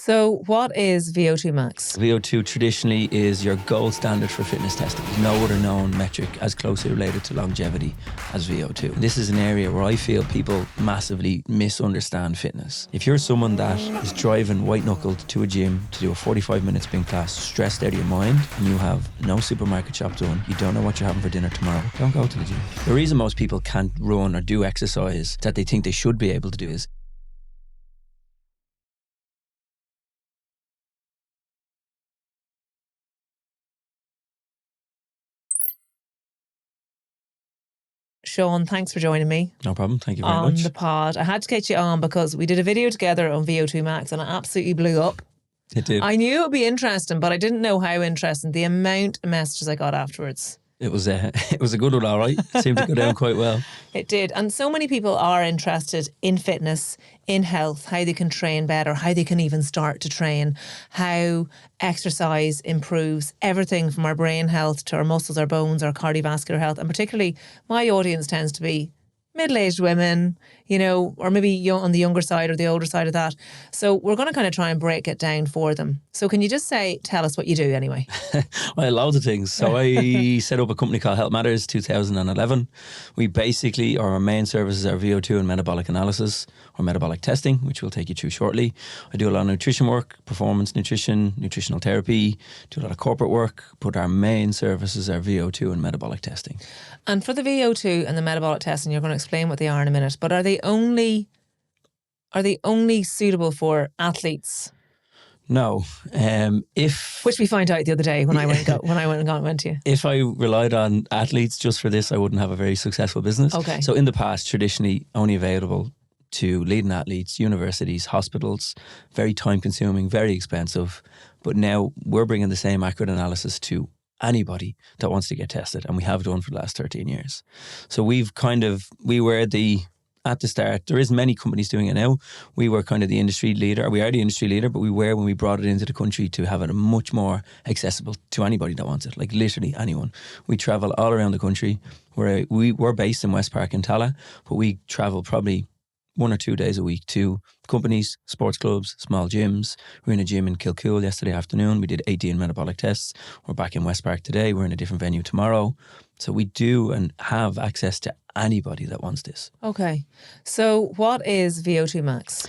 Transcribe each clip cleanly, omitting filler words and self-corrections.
So what is VO2 max? VO2 traditionally is your gold standard for fitness testing. There's no other known metric as closely related to longevity as VO2. This is an area where I feel people massively misunderstand fitness. If you're someone that is driving white-knuckled to a gym to do a 45-minute spin class, stressed out of your mind, and you have no supermarket shop done, you don't know what you're having for dinner tomorrow, don't go to the gym. The reason most people can't run or do exercise that they think they should be able to do is Sean, thanks for joining me. no problem. Thank you very on much. the pod. I had to get you on because we did a video together on VO2 Max and it absolutely blew up. It did. I knew it would be interesting, but I didn't know how interesting. The amount of messages I got afterwards. It was a good one, all right. Seemed to go down quite well. It did. And so many people are interested in fitness, in health, how they can train better, how they can even start to train, how exercise improves everything from our brain health to our muscles, our bones, our cardiovascular health. And particularly my audience tends to be middle-aged women, you know, or maybe young, on the younger side or the older side of that. So we're going to kind of try and break it down for them. So can you just tell us what you do anyway? Well, loads of things. So I set up a company called Health Matters 2011. We basically, our main services are VO2 and metabolic analysis or metabolic testing, which we'll take you through shortly. I do a lot of nutrition work, performance nutrition, nutritional therapy, do a lot of corporate work, but our main services are VO2 and metabolic testing. And for the VO2 and the metabolic testing, you're going to explain what they are in a minute, but are they only suitable for athletes? No. Which we found out the other day when I went to you. If I relied on athletes just for this, I wouldn't have a very successful business. Okay. So in the past, traditionally only available to leading athletes, universities, hospitals, very time consuming, very expensive. But now we're bringing the same accurate analysis to anybody that wants to get tested, and we have done for the last 13 years. So we were at the start, there isn't many companies doing it now. We were kind of the industry leader. We are the industry leader, but we were when we brought it into the country to have it much more accessible to anybody that wants it, like literally anyone. We travel all around the country. We're based in West Park in Tala, but we travel probably 1 or 2 days a week to companies, sports clubs, small gyms. We were in a gym in Kilcool yesterday afternoon. We did 18 metabolic tests. We're back in West Park today. We're in a different venue tomorrow. So we do and have access to anybody that wants this. Okay. So what is VO2 max?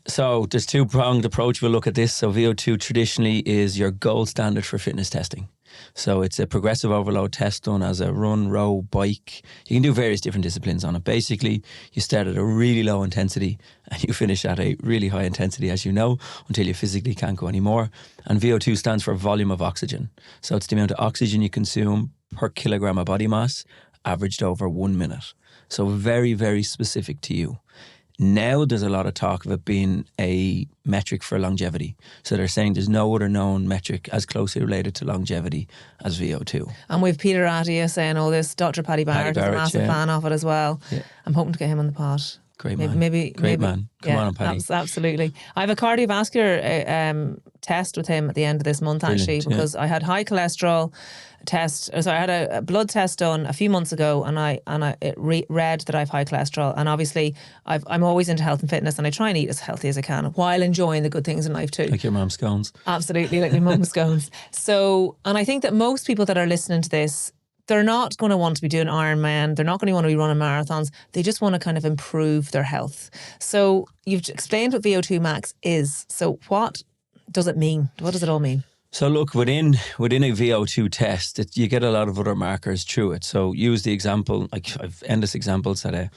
So there's two-pronged approach. We'll look at this. So VO2 traditionally is your gold standard for fitness testing. So it's a progressive overload test done as a run, row, bike. You can do various different disciplines on it. Basically, you start at a really low intensity and you finish at a really high intensity, as you know, until you physically can't go anymore. And VO2 stands for volume of oxygen. So it's the amount of oxygen you consume per kilogram of body mass averaged over 1 minute. So very, very specific to you. Now there's a lot of talk of it being a metric for longevity. So they're saying there's no other known metric as closely related to longevity as VO2. And we've Peter Attia saying all this. Dr. Paddy Barrett is a massive fan of it as well. Yeah. I'm hoping to get him on the pod. Great man. Great man. Come on, Paddy. Absolutely. I have a cardiovascular test with him at the end of this month, actually, because I had high cholesterol test. So I had a blood test done a few months ago, and it read that I have high cholesterol. And obviously, I'm always into health and fitness, and I try and eat as healthy as I can while enjoying the good things in life too. Like your mum's scones. Absolutely, like my mum's scones. So, and I think that most people that are listening to this, they're not going to want to be doing Ironman. They're not going to want to be running marathons. They just want to kind of improve their health. So you've explained what VO2 max is. So what does it mean? What does it all mean? So look, within a VO2 test, you get a lot of other markers through it. So use the example, like I've endless examples at a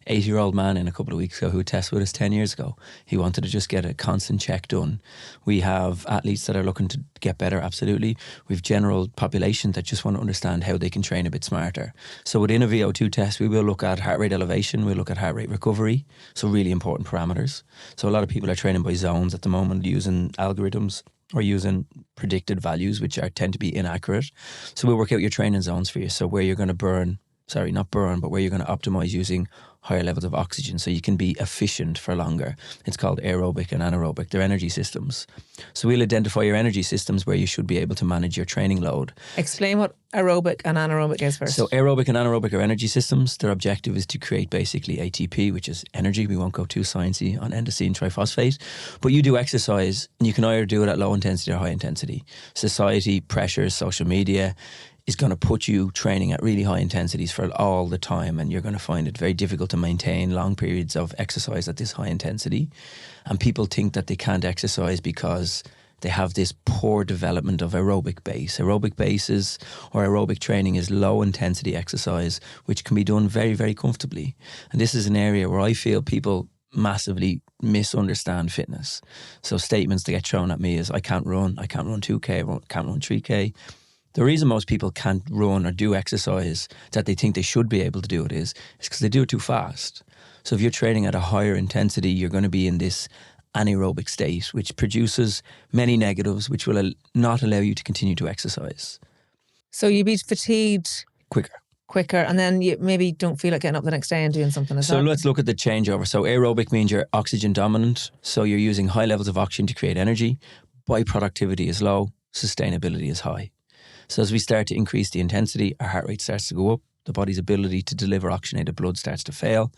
80-year-old man in a couple of weeks ago who tested with us 10 years ago. He wanted to just get a constant check done. We have athletes that are looking to get better, absolutely. We've general population that just want to understand how they can train a bit smarter. So within a VO2 test, we will look at heart rate elevation, we'll look at heart rate recovery, so really important parameters. So a lot of people are training by zones at the moment using algorithms or using predicted values, which tend to be inaccurate. So we'll work out your training zones for you. So where you're going to where you're going to optimize using higher levels of oxygen so you can be efficient for longer. It's called aerobic and anaerobic. They're energy systems. So we'll identify your energy systems where you should be able to manage your training load. Explain what aerobic and anaerobic is first. So aerobic and anaerobic are energy systems. Their objective is to create basically ATP, which is energy. We won't go too sciencey on endosine triphosphate. But you do exercise, and you can either do it at low intensity or high intensity. Society, pressures, social media is going to put you training at really high intensities for all the time, and you're going to find it very difficult to maintain long periods of exercise at this high intensity. And people think that they can't exercise because they have this poor development of aerobic base. Aerobic bases or aerobic training is low intensity exercise, which can be done very, very comfortably. And this is an area where I feel people massively misunderstand fitness. So statements that get thrown at me is, I can't run 2K, I can't run 3K. The reason most people can't run or do exercise that they think they should be able to do it is because they do it too fast. So if you're training at a higher intensity, you're going to be in this anaerobic state, which produces many negatives, which will not allow you to continue to exercise. So you be fatigued Quicker. and then you maybe don't feel like getting up the next day and doing something. So let's look at the changeover. So aerobic means you're oxygen dominant. So you're using high levels of oxygen to create energy. Byproductivity is low. Sustainability is high. So as we start to increase the intensity, our heart rate starts to go up. The body's ability to deliver oxygenated blood starts to fail.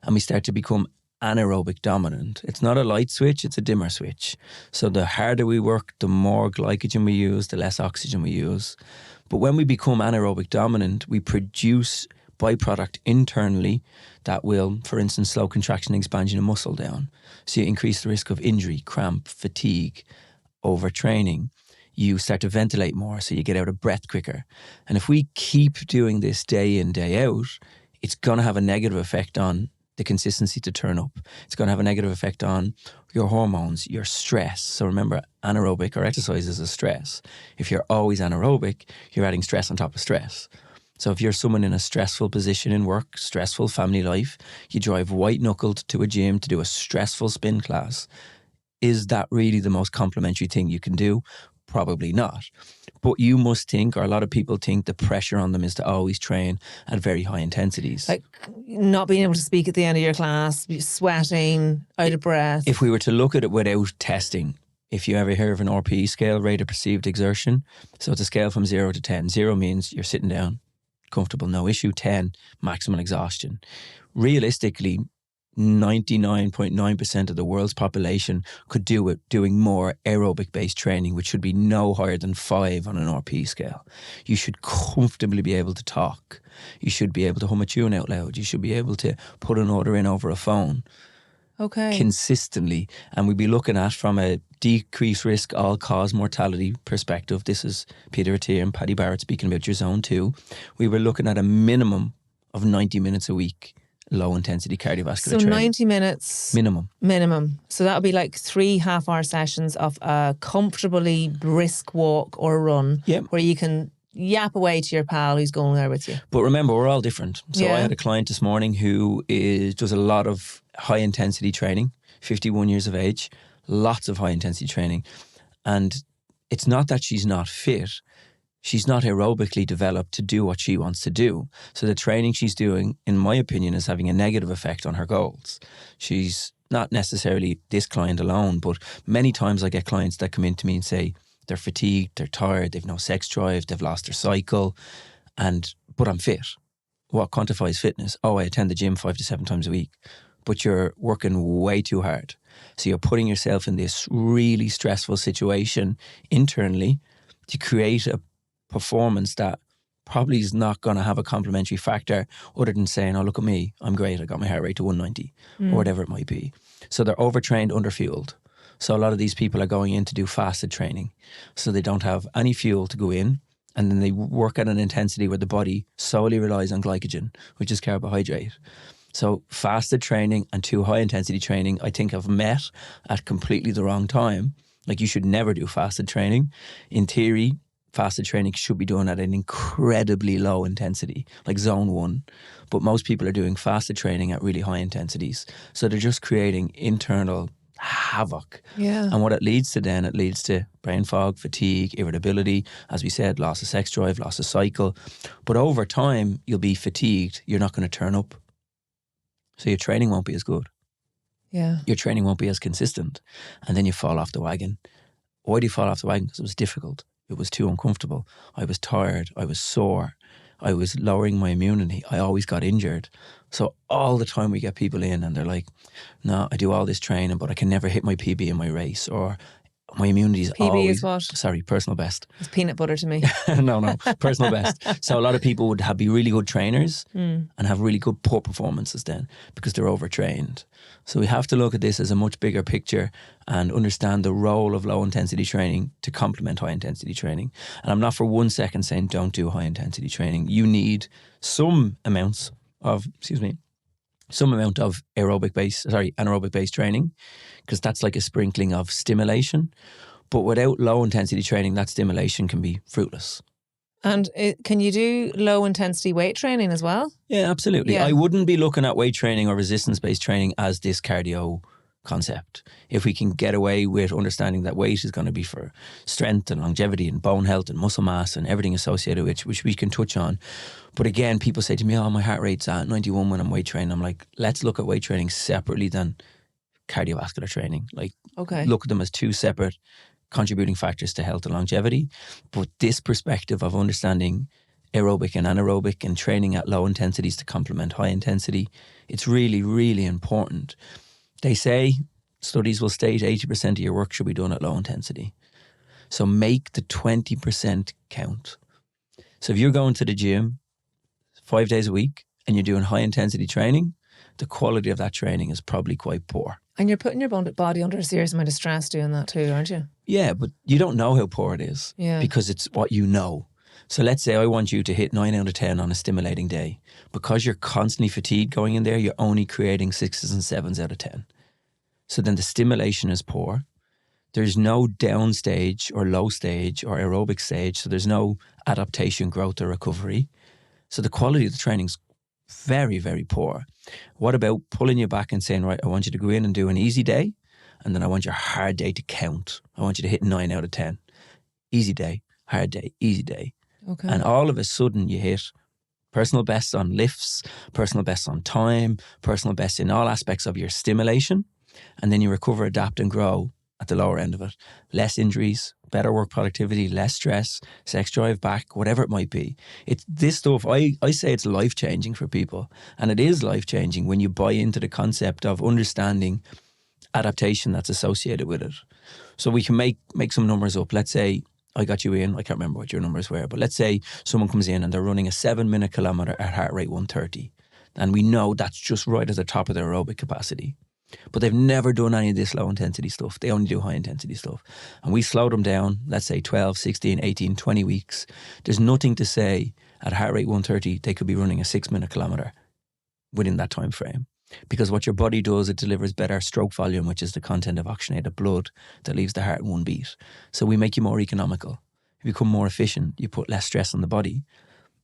And we start to become anaerobic dominant. It's not a light switch, it's a dimmer switch. So the harder we work, the more glycogen we use, the less oxygen we use. But when we become anaerobic dominant, we produce byproduct internally that will, for instance, slow contraction and expansion of muscle down. So you increase the risk of injury, cramp, fatigue, overtraining. You start to ventilate more, so you get out of breath quicker. And if we keep doing this day in, day out, it's going to have a negative effect on the consistency to turn up. It's going to have a negative effect on your hormones, your stress. So remember, anaerobic or exercise is a stress. If you're always anaerobic, you're adding stress on top of stress. So if you're someone in a stressful position in work, stressful family life, you drive white-knuckled to a gym to do a stressful spin class. Is that really the most complimentary thing you can do? Probably not. But you must think, or a lot of people think, the pressure on them is to always train at very high intensities. like not being able to speak at the end of your class, sweating, out of breath. If we were to look at it without testing, if you ever hear of an RPE scale, rate of perceived exertion, so it's a scale from 0 to 10. 0 means you're sitting down, comfortable, no issue. 10, maximum exhaustion. Realistically, 99.9% of the world's population could do it doing more aerobic based training, which should be no higher than 5 on an RP scale. You should comfortably be able to talk. You should be able to hum a tune out loud. You should be able to put an order in over a phone. Okay. Consistently. And we'd be looking at, from a decreased risk all cause mortality perspective, this is Peter Attia and Paddy Barrett speaking about your zone 2. We were looking at a minimum of 90 minutes a week low intensity cardiovascular training. So 90 minutes minimum. So that would be like 3 half-hour sessions of a comfortably brisk walk or run, where you can yap away to your pal who's going there with you. But remember, we're all different. So I had a client this morning who does a lot of high intensity training, 51 years of age, lots of high intensity training. And it's not that she's not fit. She's not aerobically developed to do what she wants to do. So the training she's doing, in my opinion, is having a negative effect on her goals. She's not necessarily this client alone, but many times I get clients that come in to me and say they're fatigued, they're tired, they've no sex drive, they've lost their cycle, but I'm fit. What quantifies fitness? Oh, I attend the gym 5 to 7 times a week. But you're working way too hard. So you're putting yourself in this really stressful situation internally to create a performance that probably is not going to have a complementary factor other than saying, oh, look at me, I'm great, I got my heart rate to 190 or whatever it might be. So they're overtrained, underfueled. So a lot of these people are going in to do fasted training. So they don't have any fuel to go in, and then they work at an intensity where the body solely relies on glycogen, which is carbohydrate. So fasted training and too high intensity training, I think, have met at completely the wrong time. Like, you should never do fasted training. In theory, fasted training should be done at an incredibly low intensity, like zone 1. But most people are doing fasted training at really high intensities. So they're just creating internal havoc. Yeah. And what it leads to brain fog, fatigue, irritability, as we said, loss of sex drive, loss of cycle. But over time, you'll be fatigued. You're not going to turn up. So your training won't be as good. Yeah. Your training won't be as consistent. And then you fall off the wagon. Why do you fall off the wagon? Because it was difficult. It was too uncomfortable. I was tired. I was sore. I was lowering my immunity. I always got injured. So all the time we get people in and they're like, no, I do all this training, but I can never hit my PB in my race, or my immunity is PB always... is what? Sorry, personal best. It's peanut butter to me. No, personal best. So a lot of people would be really good trainers and have really good poor performances then because they're overtrained. So we have to look at this as a much bigger picture and understand the role of low intensity training to complement high intensity training. And I'm not for 1 second saying don't do high intensity training. You need some amounts of, anaerobic based training, because that's like a sprinkling of stimulation. But without low intensity training, that stimulation can be fruitless. And can you do low intensity weight training as well? Yeah, absolutely. Yeah. I wouldn't be looking at weight training or resistance based training as this cardio concept. If we can get away with understanding that weight is going to be for strength and longevity and bone health and muscle mass and everything associated with it, which we can touch on. But again, people say to me, oh, my heart rate's at 91 when I'm weight training. I'm like, let's look at weight training separately than cardiovascular training. Like, look at them as two separate contributing factors to health and longevity. But this perspective of understanding aerobic and anaerobic and training at low intensities to complement high intensity, it's really, really important. They say, studies will state 80% of your work should be done at low intensity. So make the 20% count. So if you're going to the gym 5 days a week and you're doing high intensity training, the quality of that training is probably quite poor. And you're putting your body under a serious amount of stress doing that too, aren't you? Yeah, but you don't know how poor it is because it's what you know. So let's say I want you to hit 9 out of 10 on a stimulating day. Because you're constantly fatigued going in there, you're only creating 6s and 7s out of 10. So then the stimulation is poor. There's no down stage or low stage or aerobic stage. So there's no adaptation, growth or recovery. So the quality of the training's very, very poor. What about pulling you back and saying, right, I want you to go in and do an easy day, and then I want your hard day to count. I want you to hit 9 out of 10. Easy day, hard day, easy day. Okay. And all of a sudden you hit personal bests on lifts, personal bests on time, personal bests in all aspects of your stimulation, and then you recover, adapt and grow at the lower end of it. Less injuries, better work productivity, less stress, sex drive back, whatever it might be. It's this stuff, I say it's life-changing for people. And it is life-changing when you buy into the concept of understanding adaptation that's associated with it. So we can make some numbers up. Let's say I got you in, I can't remember what your numbers were, but let's say someone comes in and they're running a 7-minute kilometre at heart rate 130. And we know that's just right at the top of their aerobic capacity. But they've never done any of this low intensity stuff. They only do high intensity stuff. And we slow them down, let's say 12, 16, 18, 20 weeks. There's nothing to say at heart rate 130, they could be running a 6-minute kilometre within that time frame. Because what your body does, it delivers better stroke volume, which is the content of oxygenated blood that leaves the heart in one beat. So we make you more economical. You become more efficient. You put less stress on the body.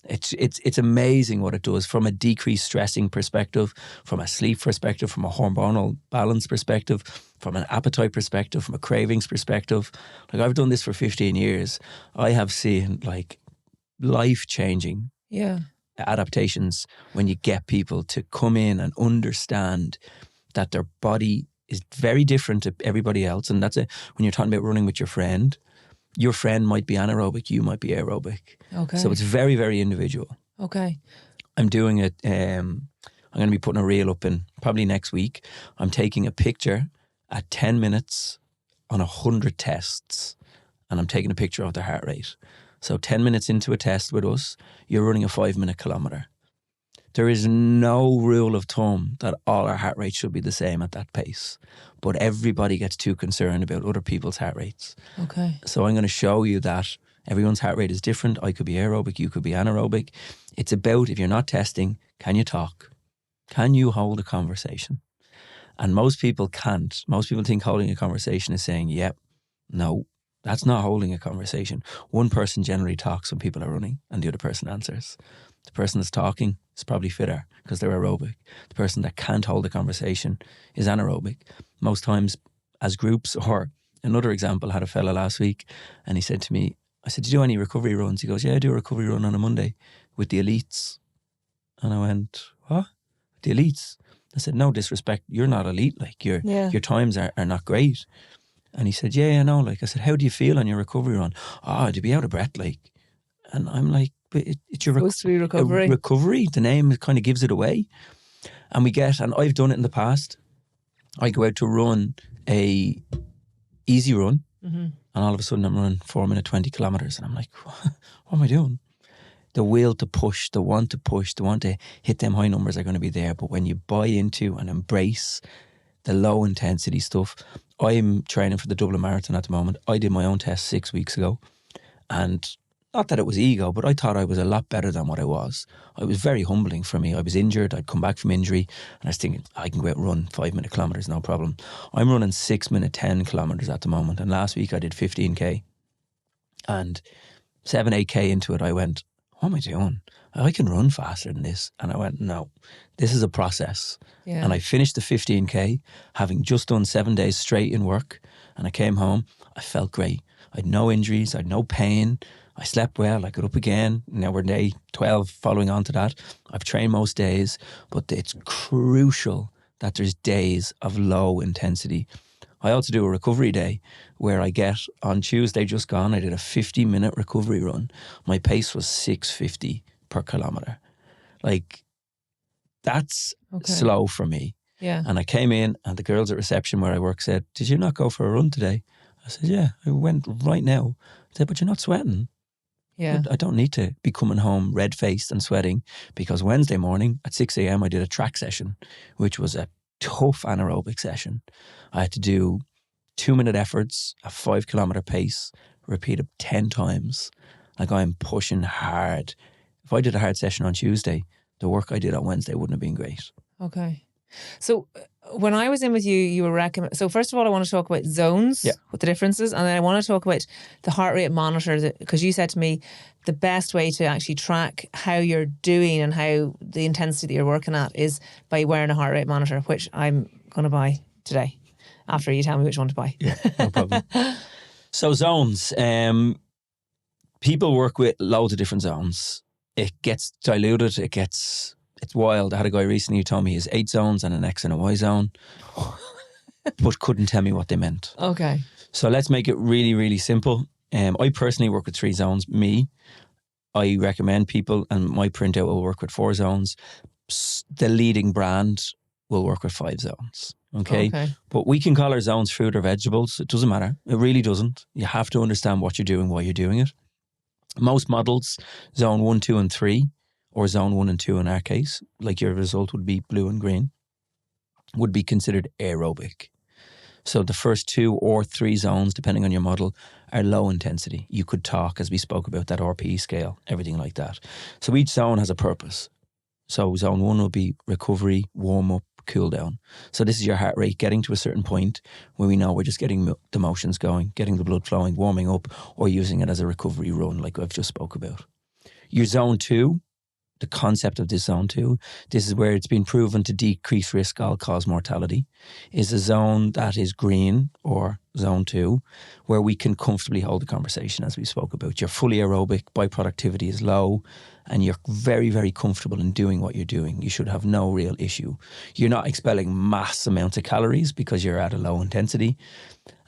It's amazing what it does from a decreased stressing perspective, from a sleep perspective, from a hormonal balance perspective, from an appetite perspective, from a cravings perspective. Like, I've done this for 15 years. I have seen like life-changing adaptations when you get people to come in and understand that their body is very different to everybody else. And that's it. When you're talking about running with your friend might be anaerobic, you might be aerobic. Okay. So it's very, very individual. Okay. I'm doing it, I'm going to be putting a reel up in probably next week. I'm taking a picture at 10 minutes on 100 tests, and I'm taking a picture of their heart rate. So 10 minutes into a test with us, you're running a 5-minute kilometre. There is no rule of thumb that all our heart rates should be the same at that pace. But everybody gets too concerned about other people's heart rates. Okay. So I'm going to show you that everyone's heart rate is different. I could be aerobic, you could be anaerobic. It's about, if you're not testing, can you talk? Can you hold a conversation? And most people can't. Most people think holding a conversation is saying, yep, no, that's not holding a conversation. One person generally talks when people are running and the other person answers. The person that's talking is probably fitter because they're aerobic. The person that can't hold a conversation is anaerobic. Most times as groups, or another example, I had a fella last week and he said to me, I said, do you do any recovery runs? He goes, yeah, I do a recovery run on a Monday with the elites. And I went, what? The elites? I said, no disrespect, you're not elite. Like your times are not great. And he said, yeah, I know. Like I said, how do you feel on your recovery run? Oh, to be out of breath, like. And I'm like, but it's your supposed to be recovery. Recovery. The name kind of gives it away. And I've done it in the past. I go out to run a easy run, and all of a sudden I'm running 4 minute 20 kilometers, and I'm like, what am I doing? The will to push, the want to hit them high numbers are going to be there. But when you buy into and embrace the low intensity stuff, I'm training for the Dublin Marathon at the moment. I did my own test 6 weeks ago, and not that it was ego, but I thought I was a lot better than what I was. It was very humbling for me. I was injured. I'd come back from injury, and I was thinking, I can go out and run 5 minute kilometres, no problem. I'm running 6 minute 10 kilometres at the moment. And last week I did 15k. And 7, 8k into it, I went, what am I doing? I can run faster than this. And I went, no, this is a process. Yeah. And I finished the 15k, having just done 7 days straight in work. And I came home, I felt great. I had no injuries, I had no pain. I slept well, I got up again. Now we're day 12 following on to that. I've trained most days, but it's crucial that there's days of low intensity. I also do a recovery day where I get, on Tuesday just gone, I did a 50-minute recovery run. My pace was 6:50 per kilometre. Like, that's slow for me. Yeah. And I came in and the girls at reception where I work said, did you not go for a run today? I said, yeah, I went right now. I said, but you're not sweating. Yeah. I don't need to be coming home red-faced and sweating, because Wednesday morning at 6 a.m. I did a track session, which was a tough anaerobic session. I had to do 2 minute efforts, a 5 kilometre pace, repeat it 10 times. Like, I'm pushing hard. If I did a hard session on Tuesday, the work I did on Wednesday wouldn't have been great. Okay. So when I was in with you, you were recommending. So first of all, I want to talk about zones, what the differences, and then I want to talk about the heart rate monitor, because you said to me the best way to actually track how you're doing and how the intensity that you're working at is by wearing a heart rate monitor, which I'm going to buy today after you tell me which one to buy. Yeah, no problem. So zones, people work with loads of different zones. It gets diluted, it's wild. I had a guy recently who told me he has 8 zones and an X and a Y zone, but couldn't tell me what they meant. Okay. So let's make it really, really simple. I personally work with 3 zones. I recommend people, and my printout will work with 4 zones. The leading brand will work with 5 zones. Okay? But we can call our zones fruit or vegetables. It doesn't matter. It really doesn't. You have to understand what you're doing, why you're doing it. Most models, zone 1, 2 and 3, or zone 1 and 2 in our case, like your result would be blue and green, would be considered aerobic. So the first 2 or 3 zones, depending on your model, are low intensity. You could talk, as we spoke about, that RPE scale, everything like that. So each zone has a purpose. So zone 1 will be recovery, warm up, cool down. So this is your heart rate getting to a certain point where we know we're just getting the motions going, getting the blood flowing, warming up, or using it as a recovery run like I've just spoke about. Your zone 2, the concept of this zone 2, this is where it's been proven to decrease risk all-cause mortality, is a zone that is green, or zone 2, where we can comfortably hold the conversation, as we spoke about. You're fully aerobic, bioproductivity is low, and you're very, very comfortable in doing what you're doing. You should have no real issue. You're not expelling mass amounts of calories because you're at a low intensity,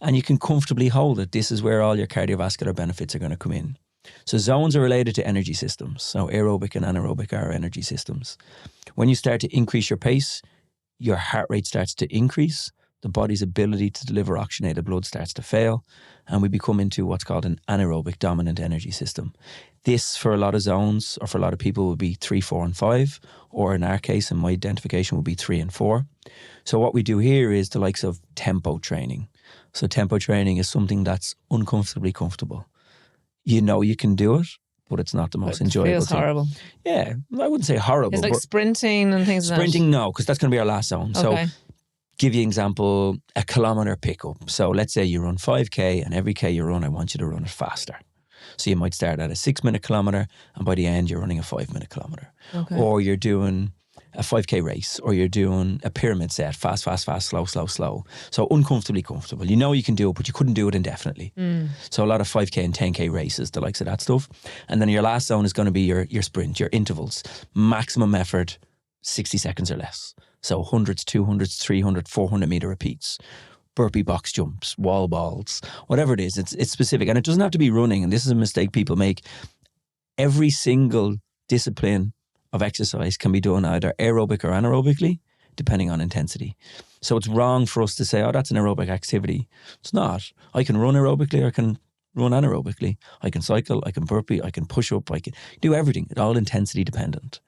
and you can comfortably hold it. This is where all your cardiovascular benefits are going to come in. So zones are related to energy systems. So aerobic and anaerobic are energy systems. When you start to increase your pace, your heart rate starts to increase. The body's ability to deliver oxygenated blood starts to fail, and we become into what's called an anaerobic dominant energy system. This, for a lot of zones, or for a lot of people, would be 3, 4 and 5, or in our case, and my identification would be 3 and 4. So what we do here is the likes of tempo training. So tempo training is something that's uncomfortably comfortable. You know you can do it, but it's not the most enjoyable feels thing. Horrible. Yeah, I wouldn't say horrible. It's like sprinting and things like that. Sprinting, no, because that's going to be our last zone. Okay. So give you an example, a kilometre pickup. So let's say you run 5k, and every k you run, I want you to run it faster. So you might start at a 6 minute kilometre, and by the end you're running a 5 minute kilometre. Okay. Or you're doing a 5k race, or you're doing a pyramid set, fast, fast, fast, slow, slow, slow. So uncomfortably comfortable. You know you can do it, but you couldn't do it indefinitely. So a lot of 5k and 10k races, the likes of that stuff. And then your last zone is going to be your sprint, your intervals. Maximum effort, 60 seconds or less. So hundreds, 200s, 300, 400 meter repeats, burpee box jumps, wall balls, whatever it is. It's specific. And it doesn't have to be running. And this is a mistake people make. Every single discipline of exercise can be done either aerobic or anaerobically, depending on intensity. So it's wrong for us to say, oh, that's an aerobic activity. It's not. I can run aerobically, I can run anaerobically. I can cycle, I can burpee, I can push up, I can do everything. It's all intensity dependent.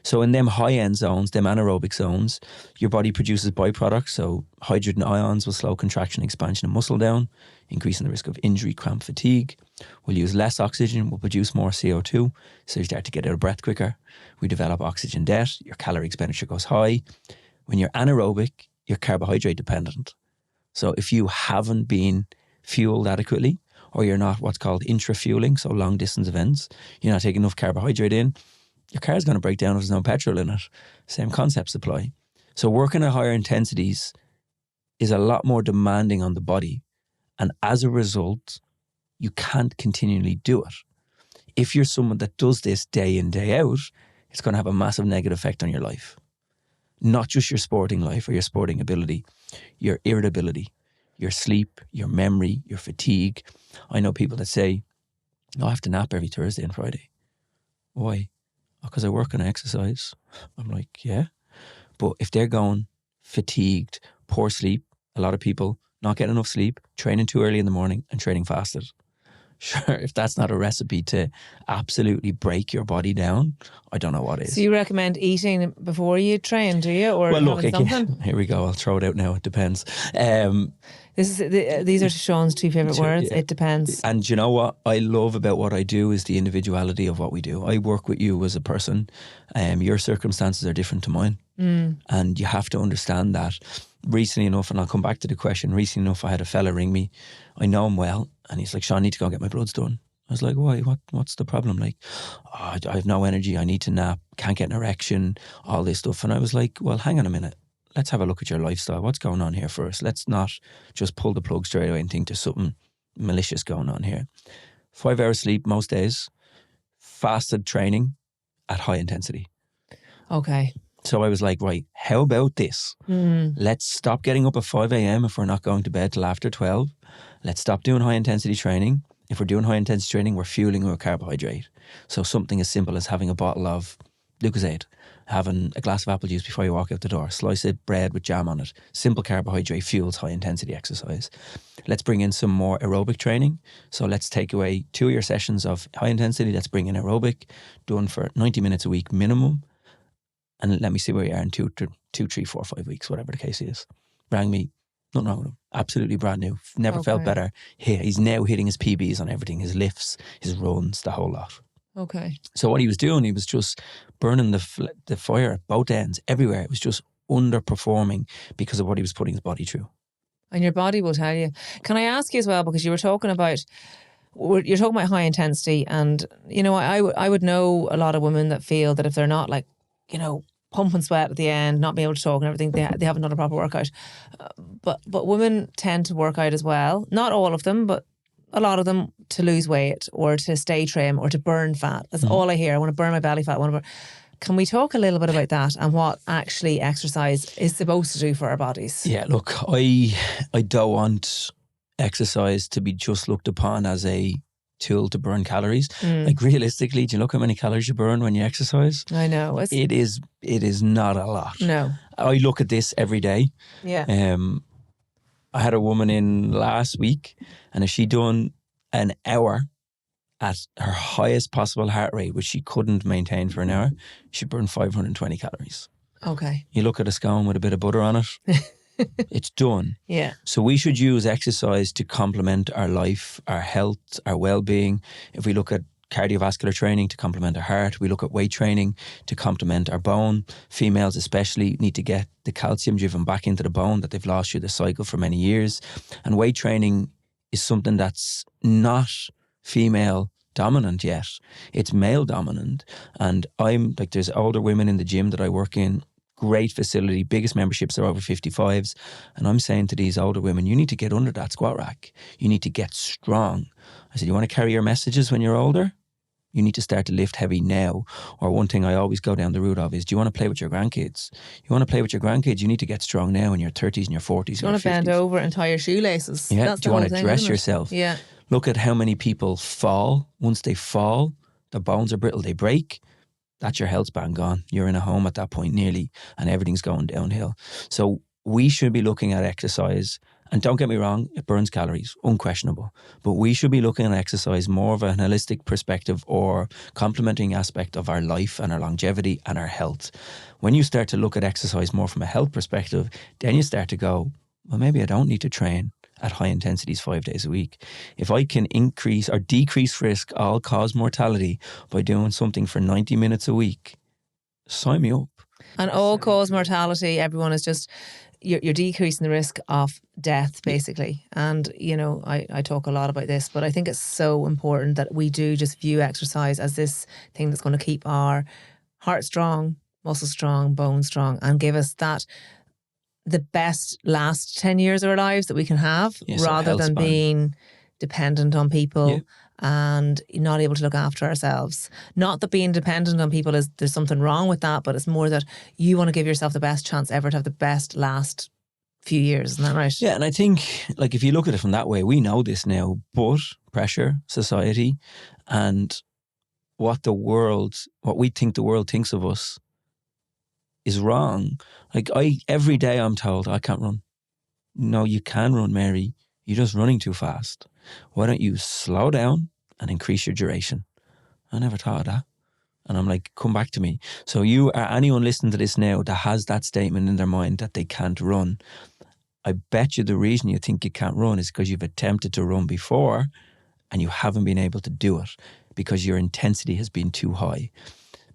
So in them high-end zones, them anaerobic zones, your body produces byproducts. So hydrogen ions will slow contraction, expansion of muscle down, increasing the risk of injury, cramp, fatigue. We'll use less oxygen, we'll produce more CO2, so you start to get out of breath quicker. We develop oxygen debt, your calorie expenditure goes high. When you're anaerobic, you're carbohydrate dependent. So if you haven't been fueled adequately, or you're not what's called intra-fueling, so long distance events, you're not taking enough carbohydrate in, your car's going to break down if there's no petrol in it. Same concepts apply. So working at higher intensities is a lot more demanding on the body. And as a result, you can't continually do it. If you're someone that does this day in, day out, it's going to have a massive negative effect on your life. Not just your sporting life or your sporting ability, your irritability, your sleep, your memory, your fatigue. I know people that say, no, I have to nap every Thursday and Friday. Why? Because I work and I exercise. I'm like, yeah. But if they're going fatigued, poor sleep, a lot of people not getting enough sleep, training too early in the morning and training fasted. Sure, if that's not a recipe to absolutely break your body down, I don't know what is. So you recommend eating before you train, do you? Or well, look, something? Here we go. I'll throw it out now. It depends. These are Sean's two favourite words. Yeah. It depends. And you know what I love about what I do is the individuality of what we do. I work with you as a person. Your circumstances are different to mine. And you have to understand that. Recently enough, and I'll come back to the question, recently enough I had a fella ring me. I know him well, and he's like, Sean, I need to go get my bloods done. I was like, why? What's the problem? Like, oh, I have no energy, I need to nap, can't get an erection, all this stuff. And I was like, well, hang on a minute. Let's have a look at your lifestyle. What's going on here first? Let's not just pull the plug straight away and think there's something malicious going on here. 5 hours sleep most days, fasted training at high intensity. Okay. So I was like, right, how about this? Let's stop getting up at 5 a.m. if we're not going to bed till after 12. Let's stop doing high intensity training. If we're doing high intensity training, we're fueling with carbohydrate. So something as simple as having a bottle of Lucozade, having a glass of apple juice before you walk out the door, slice of bread with jam on it. Simple carbohydrate fuels high intensity exercise. Let's bring in some more aerobic training. So let's take away 2 of your sessions of high intensity. Let's bring in aerobic, done for 90 minutes a week minimum. And let me see where you are in 2, 3, 4, 5 weeks, whatever the case is. Rang me, nothing wrong with him. Absolutely brand new. Never felt better. He's now hitting his PBs on everything, his lifts, his runs, the whole lot. Okay. So what he was doing, he was just burning the fire at both ends, everywhere. It was just underperforming because of what he was putting his body through. And your body will tell you. Can I ask you as well, because you were talking about, you're talking about high intensity, and, you know, I would know a lot of women that feel that if they're not, like, you know, pumping sweat at the end, not being able to talk and everything, they haven't done a proper workout. But women tend to work out as well. Not all of them, but a lot of them, to lose weight or to stay trim or to burn fat. That's all I hear. I want to burn my belly fat. Can we talk a little bit about that and what actually exercise is supposed to do for our bodies? Yeah, look, I don't want exercise to be just looked upon as a tool to burn calories. Like, realistically, do you look how many calories you burn when you exercise? I know. It is not a lot. No. I look at this every day. Yeah. I had a woman in last week, and if she done an hour at her highest possible heart rate, which she couldn't maintain for an hour, she burned 520 calories. Okay. You look at a scone with a bit of butter on it, it's done. Yeah. So we should use exercise to complement our life, our health, our well-being. If we look at cardiovascular training to complement our heart, we look at weight training to complement our bone. Females especially need to get the calcium driven back into the bone that they've lost through the cycle for many years. And weight training is something that's not female dominant yet. It's male dominant. And I'm like, there's older women in the gym that I work in, great facility, biggest memberships are over 55s. And I'm saying to these older women, you need to get under that squat rack. You need to get strong. I said, you want to carry your messages when you're older? You need to start to lift heavy now. Or one thing I always go down the route of is, do you want to play with your grandkids? You want to play with your grandkids, you need to get strong now in your 30s and your 40s and You your want 50s. to bend over and tie your shoelaces. Yeah. That's Do you the want whole to thing, dress isn't it? yourself? Yeah. Look at how many people fall. Once they fall, their bones are brittle, they break. That's your health span gone. You're in a home at that point nearly, and everything's going downhill. So we should be looking at exercise. And don't get me wrong, it burns calories, unquestionable. But we should be looking at exercise more of an holistic perspective or complementing aspect of our life and our longevity and our health. When you start to look at exercise more from a health perspective, then you start to go, well, maybe I don't need to train at high intensities 5 days a week. If I can increase or decrease risk, all-cause mortality by doing something for 90 minutes a week, sign me up. And all-cause mortality, everyone, is just you're decreasing the risk of death, basically. And, you know, I talk a lot about this, but I think it's so important that we do just view exercise as this thing that's going to keep our heart strong, muscle strong, bone strong, and give us that the best last 10 years of our lives that we can have, rather than being dependent on people and not able to look after ourselves. Not that being dependent on people there's something wrong with that, but it's more that you want to give yourself the best chance ever to have the best last few years. Isn't that right? Yeah, and I think, like, if you look at it from that way, we know this now, but pressure, society, and what we think the world thinks of us is wrong. Like, every day I'm told I can't run. No, you can run, Mary. You're just running too fast. Why don't you slow down and increase your duration? I never thought of that. And I'm like, come back to me. So anyone listening to this now that has that statement in their mind that they can't run, I bet you the reason you think you can't run is because you've attempted to run before and you haven't been able to do it because your intensity has been too high.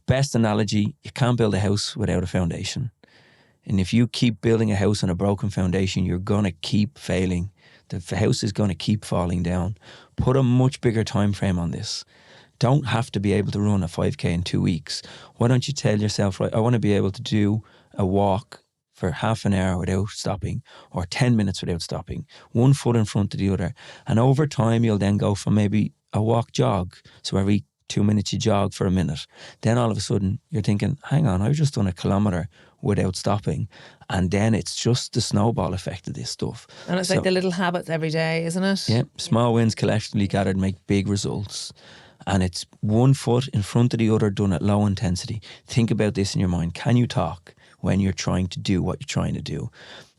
Best analogy, you can't build a house without a foundation. And if you keep building a house on a broken foundation, you're going to keep failing. The house is going to keep falling down. Put a much bigger time frame on this. Don't have to be able to run a 5K in 2 weeks. Why don't you tell yourself, right, I want to be able to do a walk for half an hour without stopping, or 10 minutes without stopping, one foot in front of the other. And over time, you'll then go from maybe a walk jog. So every 2 minutes you jog for a minute. Then all of a sudden you're thinking, hang on, I've just done a kilometre without stopping. And then it's just the snowball effect of this stuff. And it's like the little habits every day, isn't it? Yeah, small wins collectively gathered make big results. And it's one foot in front of the other done at low intensity. Think about this in your mind. Can you talk when you're trying to do what you're trying to do?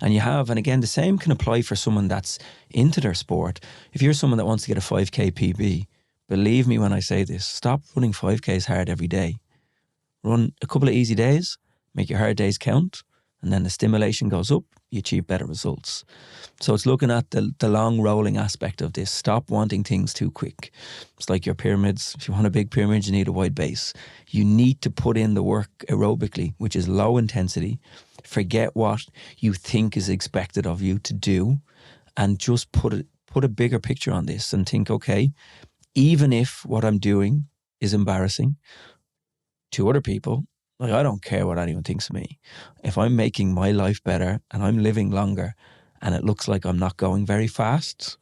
And and again, the same can apply for someone that's into their sport. If you're someone that wants to get a 5K PB, believe me when I say this, stop running 5Ks hard every day. Run a couple of easy days, make your hard days count, and then the stimulation goes up, you achieve better results. So it's looking at the long rolling aspect of this. Stop wanting things too quick. It's like your pyramids. If you want a big pyramid, you need a wide base. You need to put in the work aerobically, which is low intensity. Forget what you think is expected of you to do, and just put a bigger picture on this and think, okay, even if what I'm doing is embarrassing to other people, like, I don't care what anyone thinks of me. If I'm making my life better and I'm living longer and it looks like I'm not going very fast,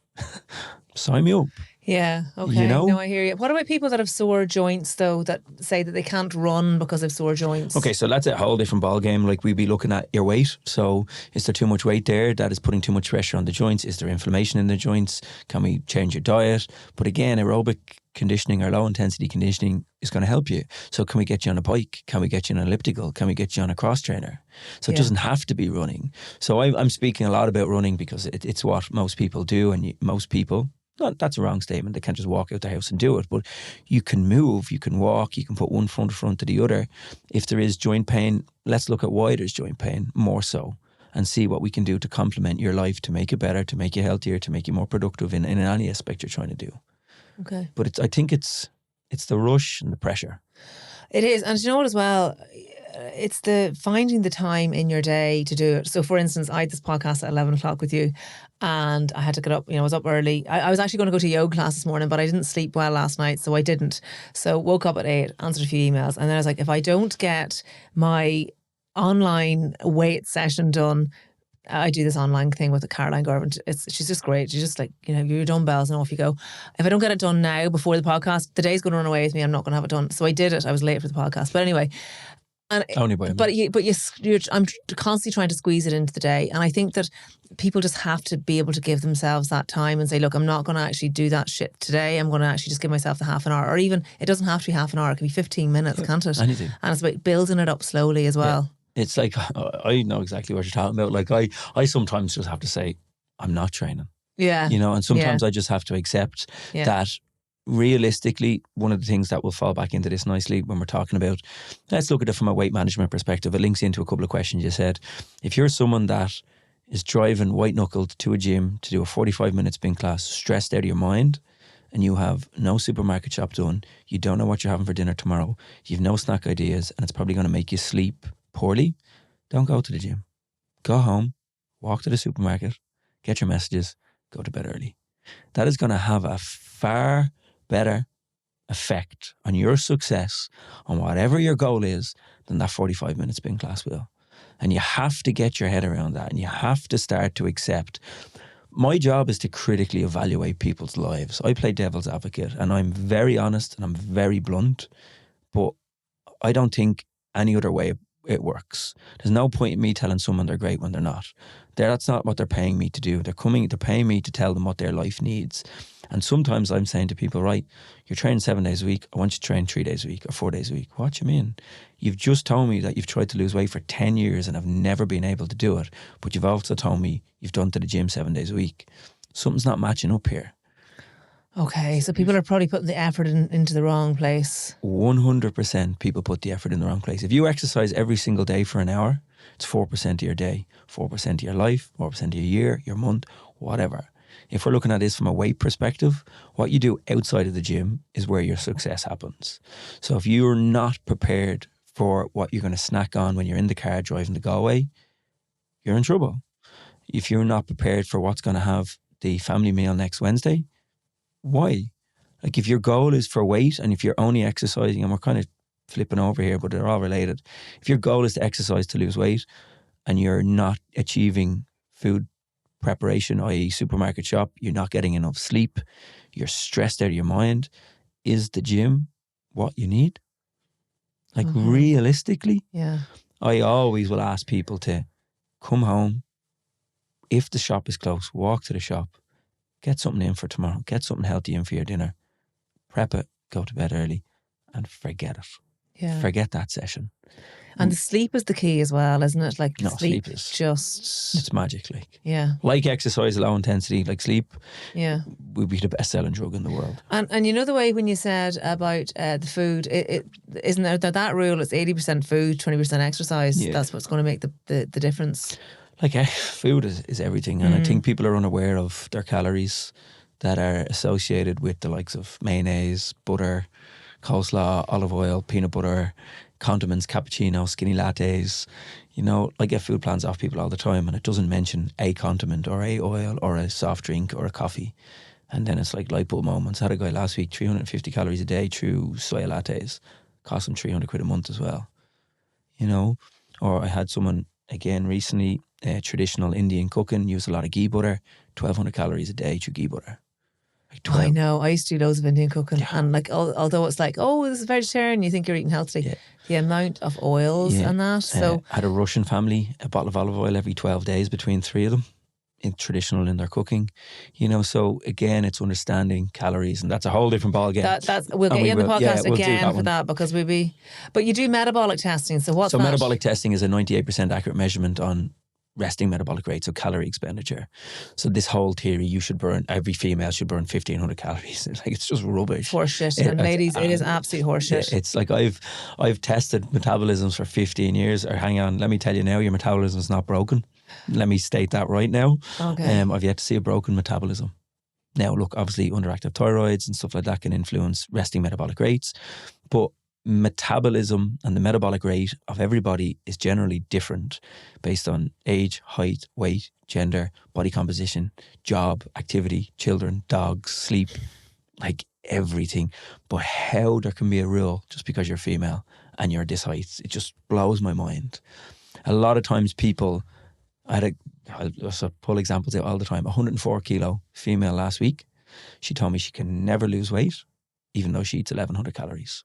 sign me up. Yeah, okay. You know? No, I hear you. What about people that have sore joints, though, that say that they can't run because of sore joints? Okay, so that's a whole different ballgame. Like, we'd be looking at your weight. So is there too much weight there that is putting too much pressure on the joints? Is there inflammation in the joints? Can we change your diet? But again, aerobic conditioning or low intensity conditioning is going to help you. So can we get you on a bike? Can we get you on an elliptical? Can we get you on a cross trainer? So it doesn't have to be running. So I'm speaking a lot about running because it's what most people do, and most people, that's a wrong statement. They can't just walk out the house and do it. But you can move, you can walk, you can put one foot in front of the other. If there is joint pain, let's look at why there's joint pain more so, and see what we can do to complement your life, to make it better, to make you healthier, to make you more productive in any aspect you're trying to do. Okay. But I think it's the rush and the pressure. It is. And you know what as well? It's the finding the time in your day to do it. So, for instance, I had this podcast at 11 o'clock with you, and I had to get up. I was up early. I was actually going to go to yoga class this morning, but I didn't sleep well last night, so I didn't. So woke up at 8, answered a few emails, and then I was like, if I don't get my online weight session done I do this online thing with Caroline Garvin. She's just great. She's just like, your dumbbells and off you go. If I don't get it done now before the podcast, the day's going to run away with me. I'm not going to have it done. So I did it. I was late for the podcast. But anyway. Only by a minute. I'm constantly trying to squeeze it into the day. And I think that people just have to be able to give themselves that time and say, look, I'm not going to actually do that shit today. I'm going to actually just give myself the half an hour. Or even, it doesn't have to be half an hour. It can be 15 minutes, can't it? Anything. And it's about building it up slowly as well. Yeah. It's like, I know exactly what you're talking about. Like I sometimes just have to say, I'm not training. Yeah. And sometimes I just have to accept that realistically, one of the things that will fall back into this nicely when we're talking about, let's look at it from a weight management perspective. It links into a couple of questions you said. If you're someone that is driving white-knuckled to a gym to do a 45-minute spin class, stressed out of your mind, and you have no supermarket shop done, you don't know what you're having for dinner tomorrow, you've no snack ideas, and it's probably going to make you sleep poorly, don't go to the gym. Go home, walk to the supermarket, get your messages, go to bed early. That is going to have a far better effect on your success, on whatever your goal is, than that 45-minute spin class will. And you have to get your head around that, and you have to start to accept. My job is to critically evaluate people's lives. I play devil's advocate, and I'm very honest and I'm very blunt, but I don't think any other way it works. There's no point in me telling someone they're great when they're not. That's not what they're paying me to do. They're paying me to tell them what their life needs. And sometimes I'm saying to people, right, you're training 7 days a week. I want you to train 3 days a week or 4 days a week. What do you mean? You've just told me that you've tried to lose weight for 10 years and have never been able to do it. But you've also told me you've done to the gym 7 days a week. Something's not matching up here. Okay, so people are probably putting the effort into the wrong place. 100% people put the effort in the wrong place. If you exercise every single day for an hour, it's 4% of your day, 4% of your life, 4% of your year, your month, whatever. If we're looking at this from a weight perspective, what you do outside of the gym is where your success happens. So if you're not prepared for what you're going to snack on when you're in the car driving to Galway, you're in trouble. If you're not prepared for what's going to have the family meal next Wednesday, why? Like if your goal is for weight and if you're only exercising, and we're kind of flipping over here, but they're all related. If your goal is to exercise to lose weight and you're not achieving food preparation, i.e. supermarket shop, you're not getting enough sleep, you're stressed out of your mind, is the gym what you need? Like realistically, I always will ask people to come home. If the shop is close, walk to the shop, get something in for tomorrow, get something healthy in for your dinner, prep it, go to bed early, and forget it. Yeah. Forget that session. And the sleep is the key as well, isn't it? Like sleep is just... It's magic, like. Yeah. Like exercise, low intensity, like sleep. Yeah. Would be the best selling drug in the world. And you know the way when you said about the food, it isn't there that rule, it's 80% food, 20% exercise. Yeah. That's what's going to make the difference. Like food is everything. And I think people are unaware of their calories that are associated with the likes of mayonnaise, butter, coleslaw, olive oil, peanut butter, condiments, cappuccino, skinny lattes. You know, I get food plans off people all the time and it doesn't mention a condiment or a oil or a soft drink or a coffee. And then it's like light bulb moments. I had a guy last week, 350 calories a day through soya lattes. Cost him 300 quid a month as well. You know, or I had someone again recently, traditional Indian cooking, used a lot of ghee butter, 1,200 calories a day through ghee butter. I know. I used to do loads of Indian cooking, and like, although it's like, oh, this is vegetarian, you think you're eating healthy. The amount of oils and that. So I had a Russian family, a bottle of olive oil every 12 days between 3 of them, traditional in their cooking. You know, so again, it's understanding calories, and that's a whole different ballgame. We'll get you on the podcast again for that, because but you do metabolic testing. So what's that? So metabolic testing is a 98% accurate measurement on resting metabolic rate, so calorie expenditure. So this whole theory, every female should burn 1,500 calories. Like, it's just rubbish. Horseshit. And ladies, it is absolute horseshit. It's like I've tested metabolisms for 15 years. Or hang on, let me tell you now, your metabolism is not broken. Let me state that right now. Okay. I've yet to see a broken metabolism. Now, look, obviously underactive thyroids and stuff like that can influence resting metabolic rates, but metabolism and the metabolic rate of everybody is generally different based on age, height, weight, gender, body composition, job, activity, children, dogs, sleep, like everything. But how there can be a rule just because you're female and you're this height, it just blows my mind. A lot of times I had a I'll just pull examples out all the time. 104 kilo female last week. She told me she can never lose weight, even though she eats 1,100 calories.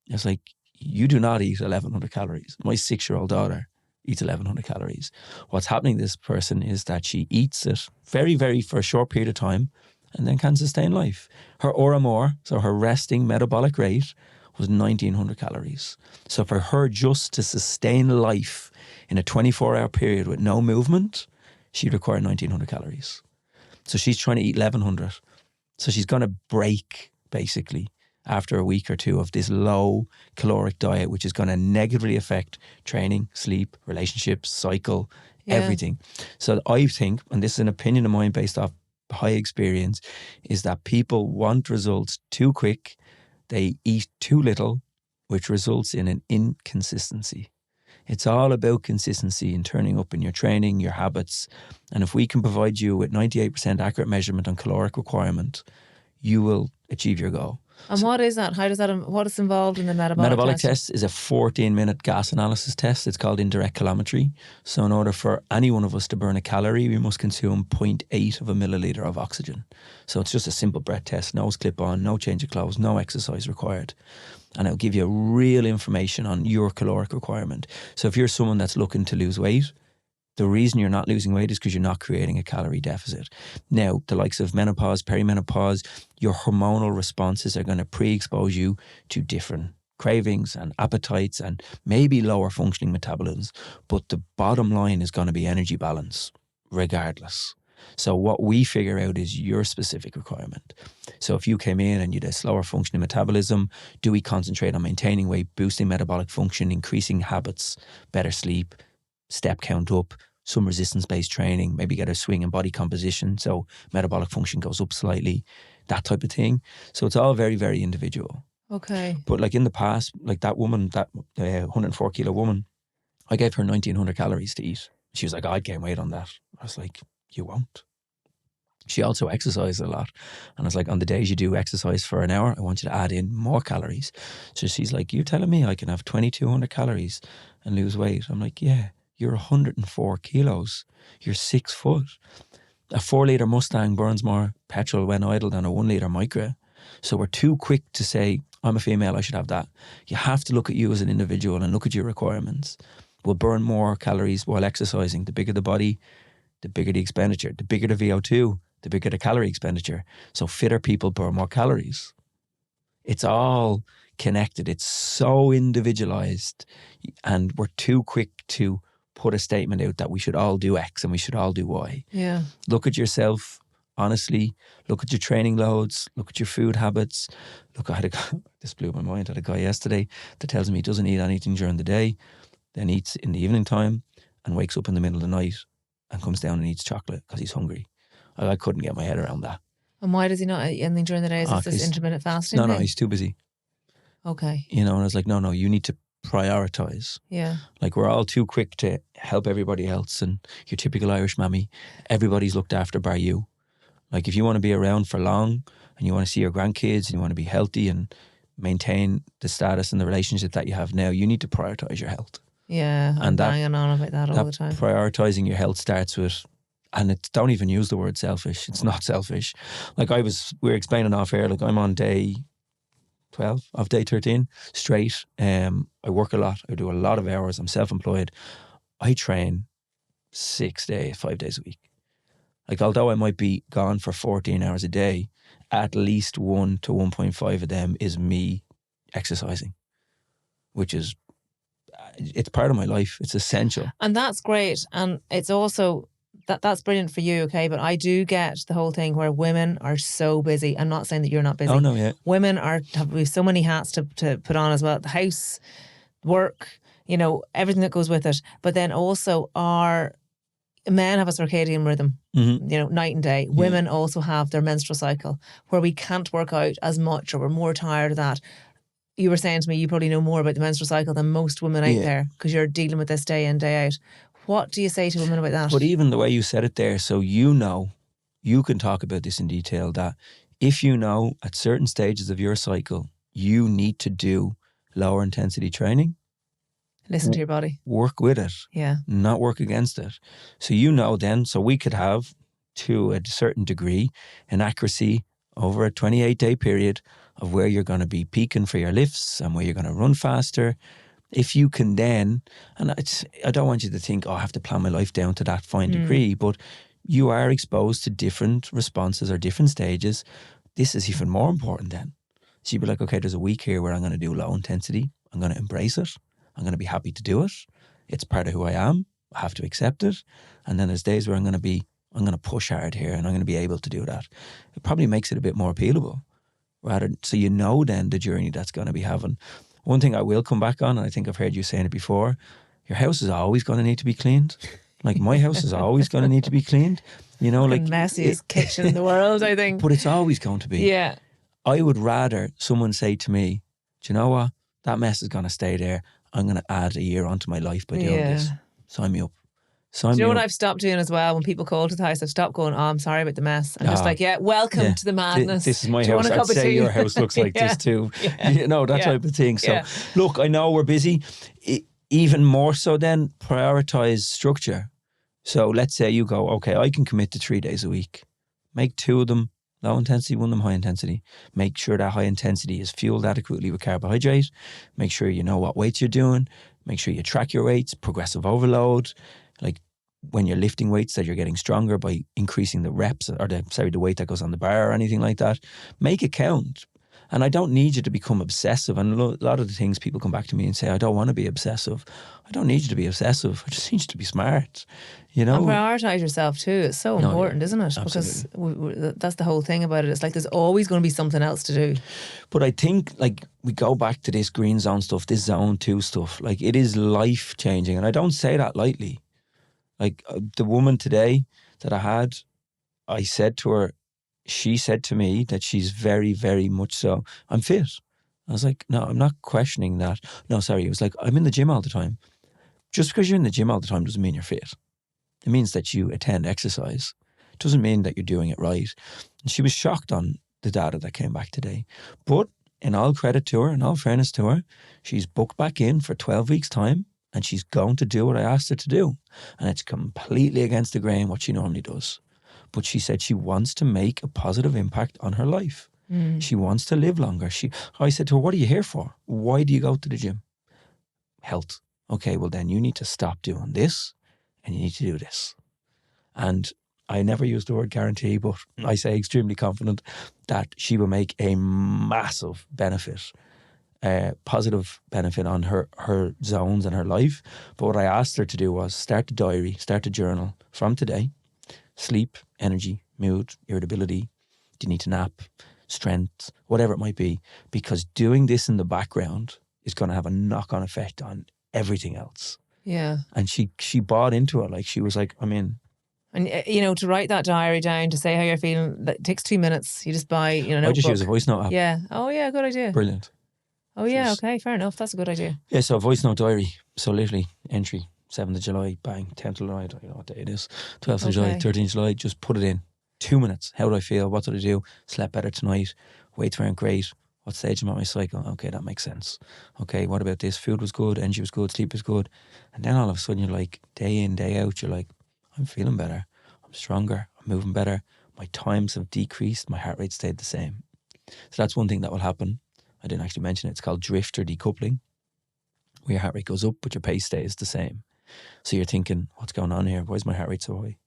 It's like, you do not eat 1,100 calories. My 6-year-old daughter eats 1,100 calories. What's happening to this person is that she eats it very, very for a short period of time and then can sustain life. Her ORMOR, so her resting metabolic rate, was 1,900 calories. So for her just to sustain life in a 24-hour period with no movement, she'd require 1,900 calories. So she's trying to eat 1,100. So she's going to break, basically, after a week or two of this low caloric diet, which is going to negatively affect training, sleep, relationships, cycle, everything. So I think, and this is an opinion of mine based off high experience, is that people want results too quick. They eat too little, which results in an inconsistency. It's all about consistency in turning up in your training, your habits. And if we can provide you with 98% accurate measurement on caloric requirement, you will achieve your goal. And what is that? How does that? What is involved in the metabolic test? Is a 14-minute gas analysis test. It's called indirect calorimetry. So in order for any one of us to burn a calorie, we must consume 0.8 of a milliliter of oxygen. So it's just a simple breath test, nose clip on, no change of clothes, no exercise required. And it'll give you real information on your caloric requirement. So if you're someone that's looking to lose weight, the reason you're not losing weight is because you're not creating a calorie deficit. Now, the likes of menopause, perimenopause, your hormonal responses are going to pre-expose you to different cravings and appetites and maybe lower functioning metabolisms. But the bottom line is going to be energy balance, regardless. So what we figure out is your specific requirement. So if you came in and you had a slower functioning metabolism, do we concentrate on maintaining weight, boosting metabolic function, increasing habits, better sleep, step count up, some resistance-based training, maybe get a swing in body composition so metabolic function goes up slightly, that type of thing. So it's all very, very individual. Okay. But like in the past, like that woman, that 104 kilo woman, I gave her 1,900 calories to eat. She was like, I'd gain weight on that. I was like, you won't. She also exercised a lot. And I was like, on the days you do exercise for an hour, I want you to add in more calories. So she's like, you're telling me I can have 2,200 calories and lose weight? I'm like, yeah. You're 104 kilos. You're 6 foot. A 4-litre Mustang burns more petrol when idle than a 1-litre Micra. So we're too quick to say, I'm a female, I should have that. You have to look at you as an individual and look at your requirements. We'll burn more calories while exercising. The bigger the body, the bigger the expenditure. The bigger the VO2, the bigger the calorie expenditure. So fitter people burn more calories. It's all connected. It's so individualized. And we're too quick to put a statement out that we should all do X and we should all do Y. Yeah. Look at yourself, honestly. Look at your training loads. Look at your food habits. Look, I had a guy, this blew my mind. I had a guy yesterday that tells me he doesn't eat anything during the day, then eats in the evening time and wakes up in the middle of the night and comes down and eats chocolate because he's hungry. I couldn't get my head around that. And why does he not eat anything during the day? Is it this intermittent fasting No, thing? he's too busy. Okay. And I was like, no, you need to prioritize. Yeah. Like we're all too quick to help everybody else, and your typical Irish mammy, everybody's looked after bar you. Like if you want to be around for long and you want to see your grandkids and you want to be healthy and maintain the status and the relationship that you have now, you need to prioritize your health. Yeah, I'm banging on about that all the time. Prioritizing your health starts with, and don't even use the word selfish. It's not selfish. Like we were explaining off air, like I'm on day 12 of day 13 straight. I work a lot. I do a lot of hours. I'm self-employed. I train 5 days a week. Like although I might be gone for 14 hours a day, at least 1 to 1.5 of them is me exercising, which is, it's part of my life. It's essential. And that's great. And it's also, that's brilliant for you, okay? But I do get the whole thing where women are so busy. I'm not saying that you're not busy. Oh, no, yeah. Women have so many hats to put on as well. The house, work, everything that goes with it. But then also men have a circadian rhythm, night and day. Women also have their menstrual cycle where we can't work out as much or we're more tired of that. You were saying to me, you probably know more about the menstrual cycle than most women out there because you're dealing with this day in, day out. What do you say to women about that? But even the way you said it there, so you can talk about this in detail, that if you know at certain stages of your cycle, you need to do lower intensity training, Listen to your body. Work with it. Yeah. Not work against it. So then, so we could have, to a certain degree, an accuracy over a 28-day period of where you're going to be peaking for your lifts and where you're going to run faster. If you can then, and I don't want you to think, I have to plan my life down to that fine degree, but you are exposed to different responses or different stages. This is even more important then. So you'd be like, okay, there's a week here where I'm going to do low intensity. I'm going to embrace it. I'm going to be happy to do it. It's part of who I am. I have to accept it. And then there's days where I'm going to push hard here and I'm going to be able to do that. It probably makes it a bit more appealable. So then the journey that's going to be having. One thing I will come back on, and I think I've heard you saying it before, your house is always going to need to be cleaned. Like my house is always going to need to be cleaned. You know, like messiest kitchen in the world, I think. But it's always going to be. Yeah. I would rather someone say to me, do you know what? That mess is going to stay there. I'm going to add a year onto my life by doing this. Sign me up. Do you know what I've stopped doing as well? When people call to the house, I've stopped going, I'm sorry about the mess. I'm just like, welcome to the madness. This is my house. I'd say your house looks like this too. Yeah. You know, that type of thing. So look, I know we're busy. Even more so then, prioritise structure. So let's say you go, okay, I can commit to 3 days a week. Make 2 of them low intensity, 1 of them high intensity. Make sure that high intensity is fueled adequately with carbohydrate. Make sure you know what weights you're doing. Make sure you track your weights, progressive overload. Like when you're lifting weights that you're getting stronger by increasing the reps or the weight that goes on the bar or anything like that. Make it count. And I don't need you to become obsessive. And a lot of the things people come back to me and say, I don't want to be obsessive. I don't need you to be obsessive. I just need you to be smart. You know? And prioritise yourself too. It's so important, isn't it? Absolutely. Because that's the whole thing about it. It's like there's always going to be something else to do. But I think like we go back to this green zone stuff, this zone 2 stuff. Like it is life changing. And I don't say that lightly. Like the woman today that I had, I said to her, she said to me that she's very, very much so, I'm fit. I was like, no, I'm not questioning that. No, sorry. It was like, I'm in the gym all the time. Just because you're in the gym all the time doesn't mean you're fit. It means that you attend exercise. It doesn't mean that you're doing it right. And she was shocked on the data that came back today. But in all credit to her, in all fairness to her, she's booked back in for 12 weeks' time and she's going to do what I asked her to do. And it's completely against the grain what she normally does. But she said she wants to make a positive impact on her life. She wants to live longer. I said to her, what are you here for? Why do you go to the gym? Health. Okay, well then you need to stop doing this and you need to do this. And I never use the word guarantee, but I say extremely confident that she will make a massive benefit, positive benefit on her zones and her life. But what I asked her to do was start a diary, start a journal from today. Sleep, energy, mood, irritability, do you need to nap, strength, whatever it might be. Because doing this in the background is going to have a knock-on effect on everything else. Yeah. And she bought into it. Like she was like, I'm in. And, you know, to write that diary down, to say how you're feeling, it takes 2 minutes. You just buy, you know, I just use a voice note app. Yeah. Oh, yeah, good idea. Brilliant. Oh, yeah, okay, fair enough. That's a good idea. Yeah, so a voice note diary. So literally, entry, 7th of July, bang, 10th of July, I don't know what day it is, 12th of July, 13th of July, just put it in. 2 minutes. How do I feel? What did I do? Slept better tonight. Weights weren't great. What stage am I at my cycle? Okay, that makes sense. Okay, what about this? Food was good, energy was good, sleep was good. And then all of a sudden you're like, day in, day out, you're like, I'm feeling better. I'm stronger. I'm moving better. My times have decreased. My heart rate stayed the same. So that's one thing that will happen. I didn't actually mention it. It's called drift or decoupling, where your heart rate goes up, but your pace stays the same. So you're thinking, what's going on here? Why is my heart rate so high?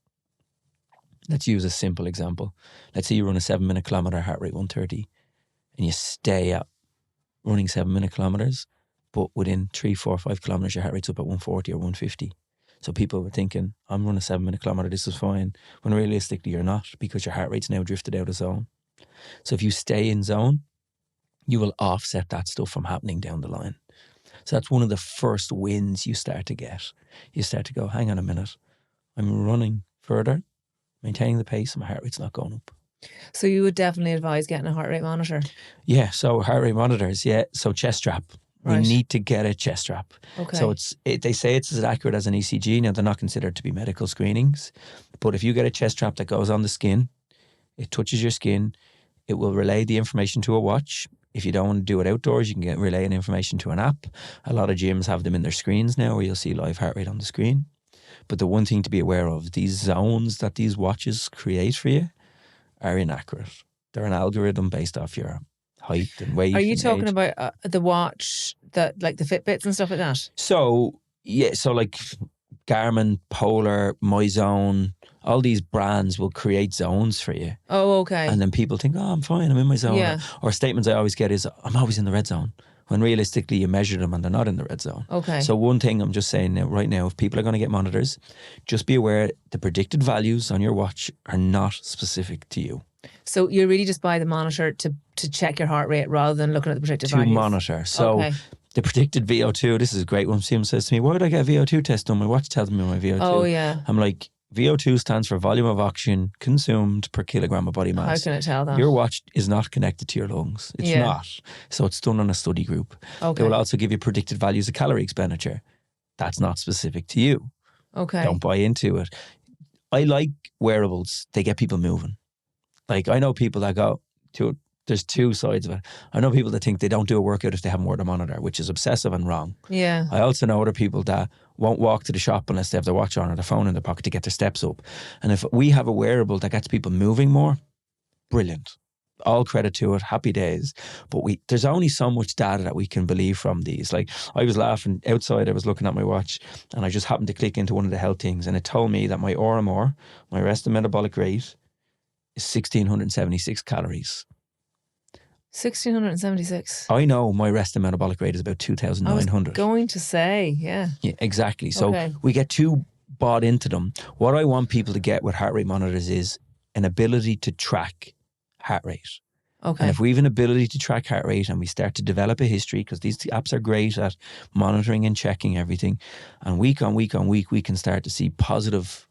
Let's use a simple example. Let's say you run a 7-minute kilometre, heart rate 130, and you stay at running 7-minute kilometres, but within 3, 4, 5 kilometres, your heart rate's up at 140 or 150. So people were thinking, I'm running a 7-minute kilometre, this is fine. When realistically you're not, because your heart rate's now drifted out of zone. So if you stay in zone, you will offset that stuff from happening down the line. So that's one of the first wins you start to get. You start to go, hang on a minute, I'm running further, maintaining the pace, and my heart rate's not going up. So you would definitely advise getting a heart rate monitor? Yeah, so heart rate monitors, yeah. So chest strap. Right. We need to get a chest strap. Okay. So they say it's as accurate as an ECG. Now, they're not considered to be medical screenings. But if you get a chest strap that goes on the skin, it touches your skin, it will relay the information to a watch. If you don't want to do it outdoors, you can get relaying information to an app. A lot of gyms have them in their screens now where you'll see live heart rate on the screen. But the one thing to be aware of, these zones that these watches create for you are inaccurate. They're an algorithm based off your height and weight. Are you and talking age. about the watch, that like the Fitbits and stuff like that? So, yeah, so like Garmin, Polar, MyZone, all these brands will create zones for you. Oh, okay. And then people think, oh, I'm fine, I'm in my zone. Yeah. Or statements I always get is, I'm always in the red zone. When realistically you measure them and they're not in the red zone. Okay. So one thing I'm just saying right now, if people are going to get monitors, just be aware the predicted values on your watch are not specific to you. So you really just buy the monitor to check your heart rate rather than looking at the predicted values? To monitor. So okay. the predicted VO2, this is a great one. Someone says to me, why would I get a VO2 test done? My watch tells me my VO2. Oh, yeah. I'm like, VO2 stands for volume of oxygen consumed per kilogram of body mass. How can it tell that? Your watch is not connected to your lungs. It's not. So it's done on a study group. Okay. It will also give you predicted values of calorie expenditure. That's not specific to you. Okay. Don't buy into it. I like wearables. They get people moving. Like, I know people that go to it. There's two sides of it. I know people that think they don't do a workout if they haven't worn a monitor, which is obsessive and wrong. Yeah. I also know other people that won't walk to the shop unless they have their watch on or their phone in their pocket to get their steps up. And if we have a wearable that gets people moving more, brilliant. All credit to it. Happy days. But there's only so much data that we can believe from these. Like, I was laughing outside, I was looking at my watch and I just happened to click into one of the health things and it told me that my RMR, my resting metabolic rate, is 1,676 calories. 1,676. I know my resting metabolic rate is about 2,900. I was going to say, yeah. Yeah, exactly. So Okay. we get too bought into them. What I want people to get with heart rate monitors is an ability to track heart rate. Okay. And if we have an ability to track heart rate and we start to develop a history, because these apps are great at monitoring and checking everything, and week on week on week, we can start to see positive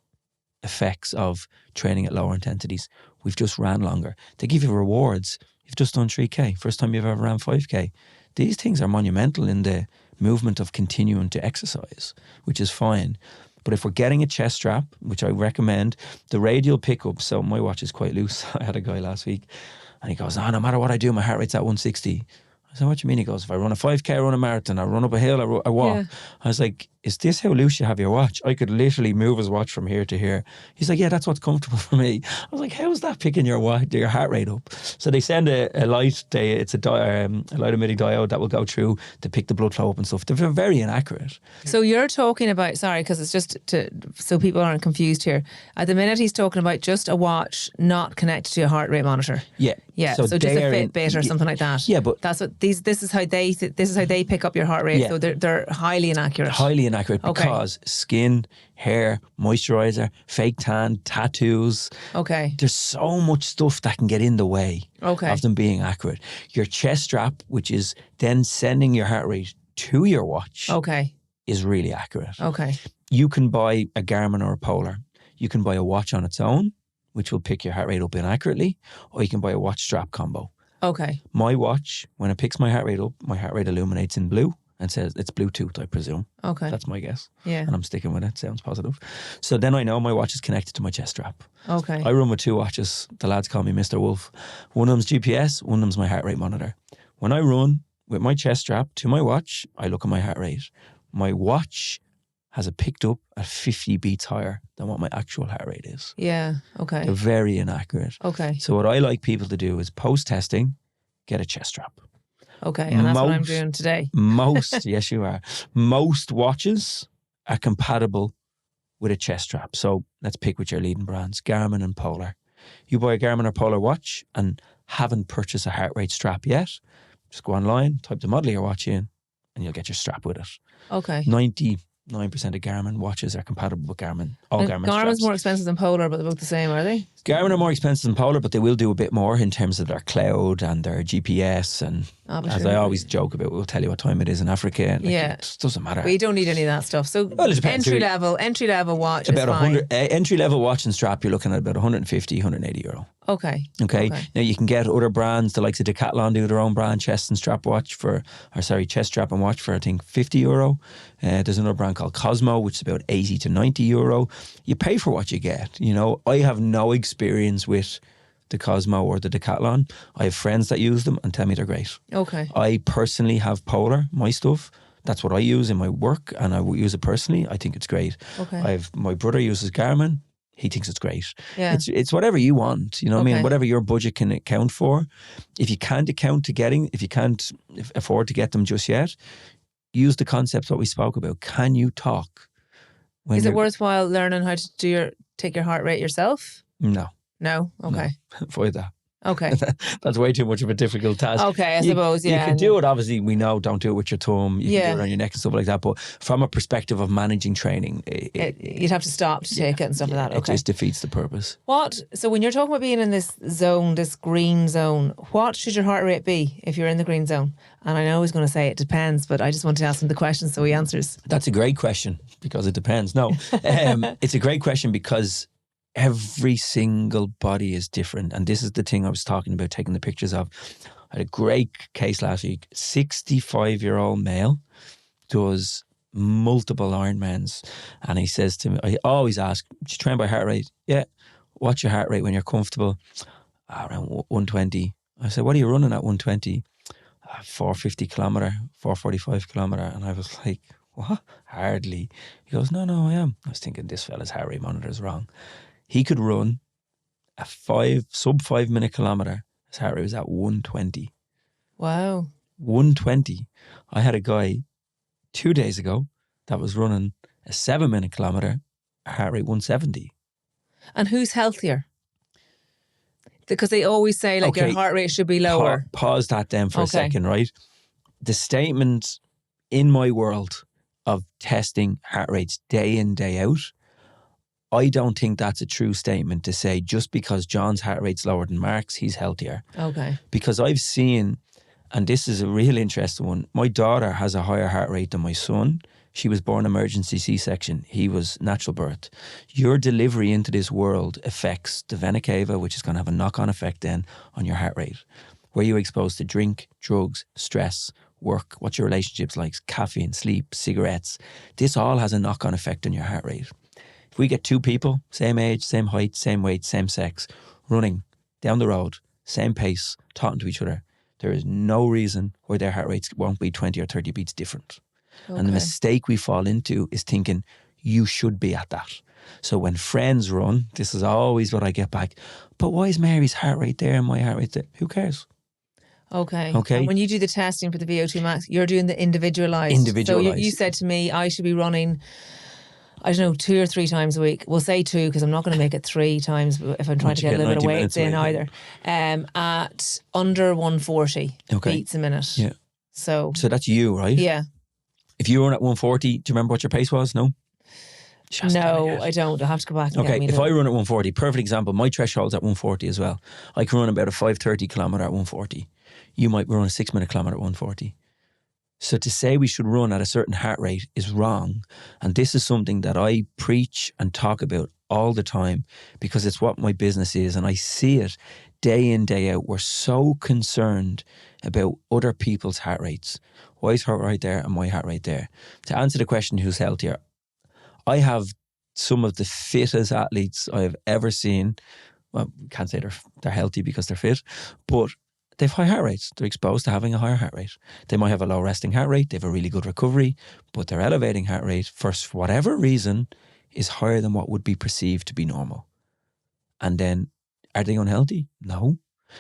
effects of training at lower intensities. We've just ran longer. They give you rewards. You've just done 3K. First time you've ever ran 5K. These things are monumental in the movement of continuing to exercise, which is fine. But if we're getting a chest strap, which I recommend, the radial pickup, so my watch is quite loose. I had a guy last week and he goes, no matter what I do, my heart rate's at 160. I said, what do you mean? He goes, if I run a 5K, I run a marathon, I run up a hill, I walk. Yeah. I was like, is this how loose you have your watch? I could literally move his watch from here to here. He's like, yeah, that's what's comfortable for me. I was like, how is that picking your heart rate up? So they send a light, it's a light emitting diode that will go through to pick the blood flow up and stuff. They're very inaccurate. So you're talking about, sorry, because it's just so people aren't confused here. At the minute, he's talking about just a watch not connected to a heart rate monitor. Yeah. Yeah. So just a Fitbit or something like that. Yeah, but that's what this is how they pick up your heart rate. Yeah. So they're highly inaccurate. Highly inaccurate because skin, hair, moisturizer, fake tan, tattoos. Okay. There's so much stuff that can get in the way of them being accurate. Your chest strap, which is then sending your heart rate to your watch, is really accurate. Okay. You can buy a Garmin or a Polar. You can buy a watch on its own, which will pick your heart rate up inaccurately, or you can buy a watch strap combo. Okay. My watch, when it picks my heart rate up, my heart rate illuminates in blue and says it's Bluetooth, I presume. Okay. That's my guess. Yeah. And I'm sticking with it. Sounds positive. So then I know my watch is connected to my chest strap. Okay. I run with two watches. The lads call me Mr. Wolf. One of them's GPS, one of them's my heart rate monitor. When I run with my chest strap to my watch, I look at my heart rate. My watch has it picked up at 50 beats higher than what my actual heart rate is. Yeah. Okay. They're very inaccurate. Okay. So what I like people to do is post-testing, get a chest strap. Okay, and that's what I'm doing today. Yes, you are. Most watches are compatible with a chest strap. So let's pick with your leading brands, Garmin and Polar. You buy a Garmin or Polar watch and haven't purchased a heart rate strap yet, just go online, type the model of your watch in, and you'll get your strap with it. Okay. 99% of Garmin watches are compatible with Garmin. All Garmin straps. Garmin's more expensive than Polar, but they're both the same, are they? Garmin are more expensive than Polar, but they will do a bit more in terms of their cloud and their GPS. And as I always joke about, we'll tell you what time it is in Africa. And it just doesn't matter. We don't need any of that stuff. So entry level watch about is fine. 100 entry level watch and strap. You're looking at about 150, 180 euro. Okay. Now you can get other brands. The likes of Decathlon do their own brand chest and strap watch chest strap and watch for I think 50 euro. There's another brand called Cosmo, which is about 80 to 90 euro. You pay for what you get. You know, I have no experience with the Cosmo or the Decathlon. I have friends that use them and tell me they're great. Okay. I personally have Polar, my stuff. That's what I use in my work, and I will use it personally. I think it's great. Okay. My brother uses Garmin. He thinks it's great. Yeah. It's whatever you want, you know what I mean? Okay. Whatever your budget can account for. If you can't afford to get them just yet, use the concepts what we spoke about. Can you talk? Is it worthwhile learning how to take your heart rate yourself? No. No? Okay. No. Avoid that. Okay. That's way too much of a difficult task. Okay, I suppose, yeah. You can do it, obviously, we know, don't do it with your thumb. You Yeah. can do it on your neck and stuff like that. But from a perspective of managing training, you'd have to stop to take it and stuff like that. Okay. It just defeats the purpose. So when you're talking about being in this zone, this green zone, what should your heart rate be if you're in the green zone? And I know he's going to say it depends, but I just want to ask him the question so he answers. That's a great question because it depends. No, it's a great question because every single body is different. And this is the thing I was talking about, taking the pictures of. I had a great case last week. 65-year-old male does multiple Ironmans. And he says to me, I always ask, do you train by heart rate? Yeah. What's your heart rate when you're comfortable? Around 120. I said, what are you running at 120? 450 kilometre, 445 kilometre. And I was like, what? Hardly. He goes, no, I am. I was thinking, this fella's heart rate monitor is wrong. He could run a sub 5 minute kilometre. His heart rate was at 120. Wow. 120. I had a guy 2 days ago that was running a 7 minute kilometre, heart rate 170. And who's healthier? Because they always say your heart rate should be lower. Pause that then for a second, right? The statement in my world of testing heart rates day in, day out, I don't think that's a true statement to say just because John's heart rate's lower than Mark's, he's healthier. Okay. Because I've seen, and this is a real interesting one, my daughter has a higher heart rate than my son. She was born emergency C-section. He was natural birth. Your delivery into this world affects the vena cava, which is going to have a knock-on effect then on your heart rate. Were you exposed to drink, drugs, stress, work? What's your relationships like? Caffeine, sleep, cigarettes. This all has a knock-on effect on your heart rate. If we get two people, same age, same height, same weight, same sex, running down the road, same pace, talking to each other, there is no reason why their heart rates won't be 20 or 30 beats different. Okay. And the mistake we fall into is thinking you should be at that. So when friends run, this is always what I get back. But why is Mary's heart rate there and my heart rate there? Who cares? Okay. And when you do the testing for the VO2 Max, you're doing the individualized. Individualized. So you said to me, I should be running, I don't know, 2 or 3 times a week. We'll say 2 because I'm not going to make it 3 times if I'm trying to get a little bit of weights in either. At under 140 beats a minute. Yeah. So that's you, right? Yeah. If you run at 140, do you remember what your pace was? No? No, I don't. I'll have to go back and get me. If I run at 140, perfect example, my threshold's at 140 as well. I can run about a 5:30 kilometre at 140. You might run a 6 minute kilometre at 140. So to say we should run at a certain heart rate is wrong. And this is something that I preach and talk about all the time because it's what my business is. And I see it day in, day out. We're so concerned about other people's heart rates. Why is heart rate there and my heart rate there? To answer the question, who's healthier? I have some of the fittest athletes I have ever seen. Well, we can't say they're healthy because they're fit, but they've high heart rates. They're exposed to having a higher heart rate. They might have a low resting heart rate. They have a really good recovery, but their elevating heart rate, for whatever reason, is higher than what would be perceived to be normal. And then, are they unhealthy? No.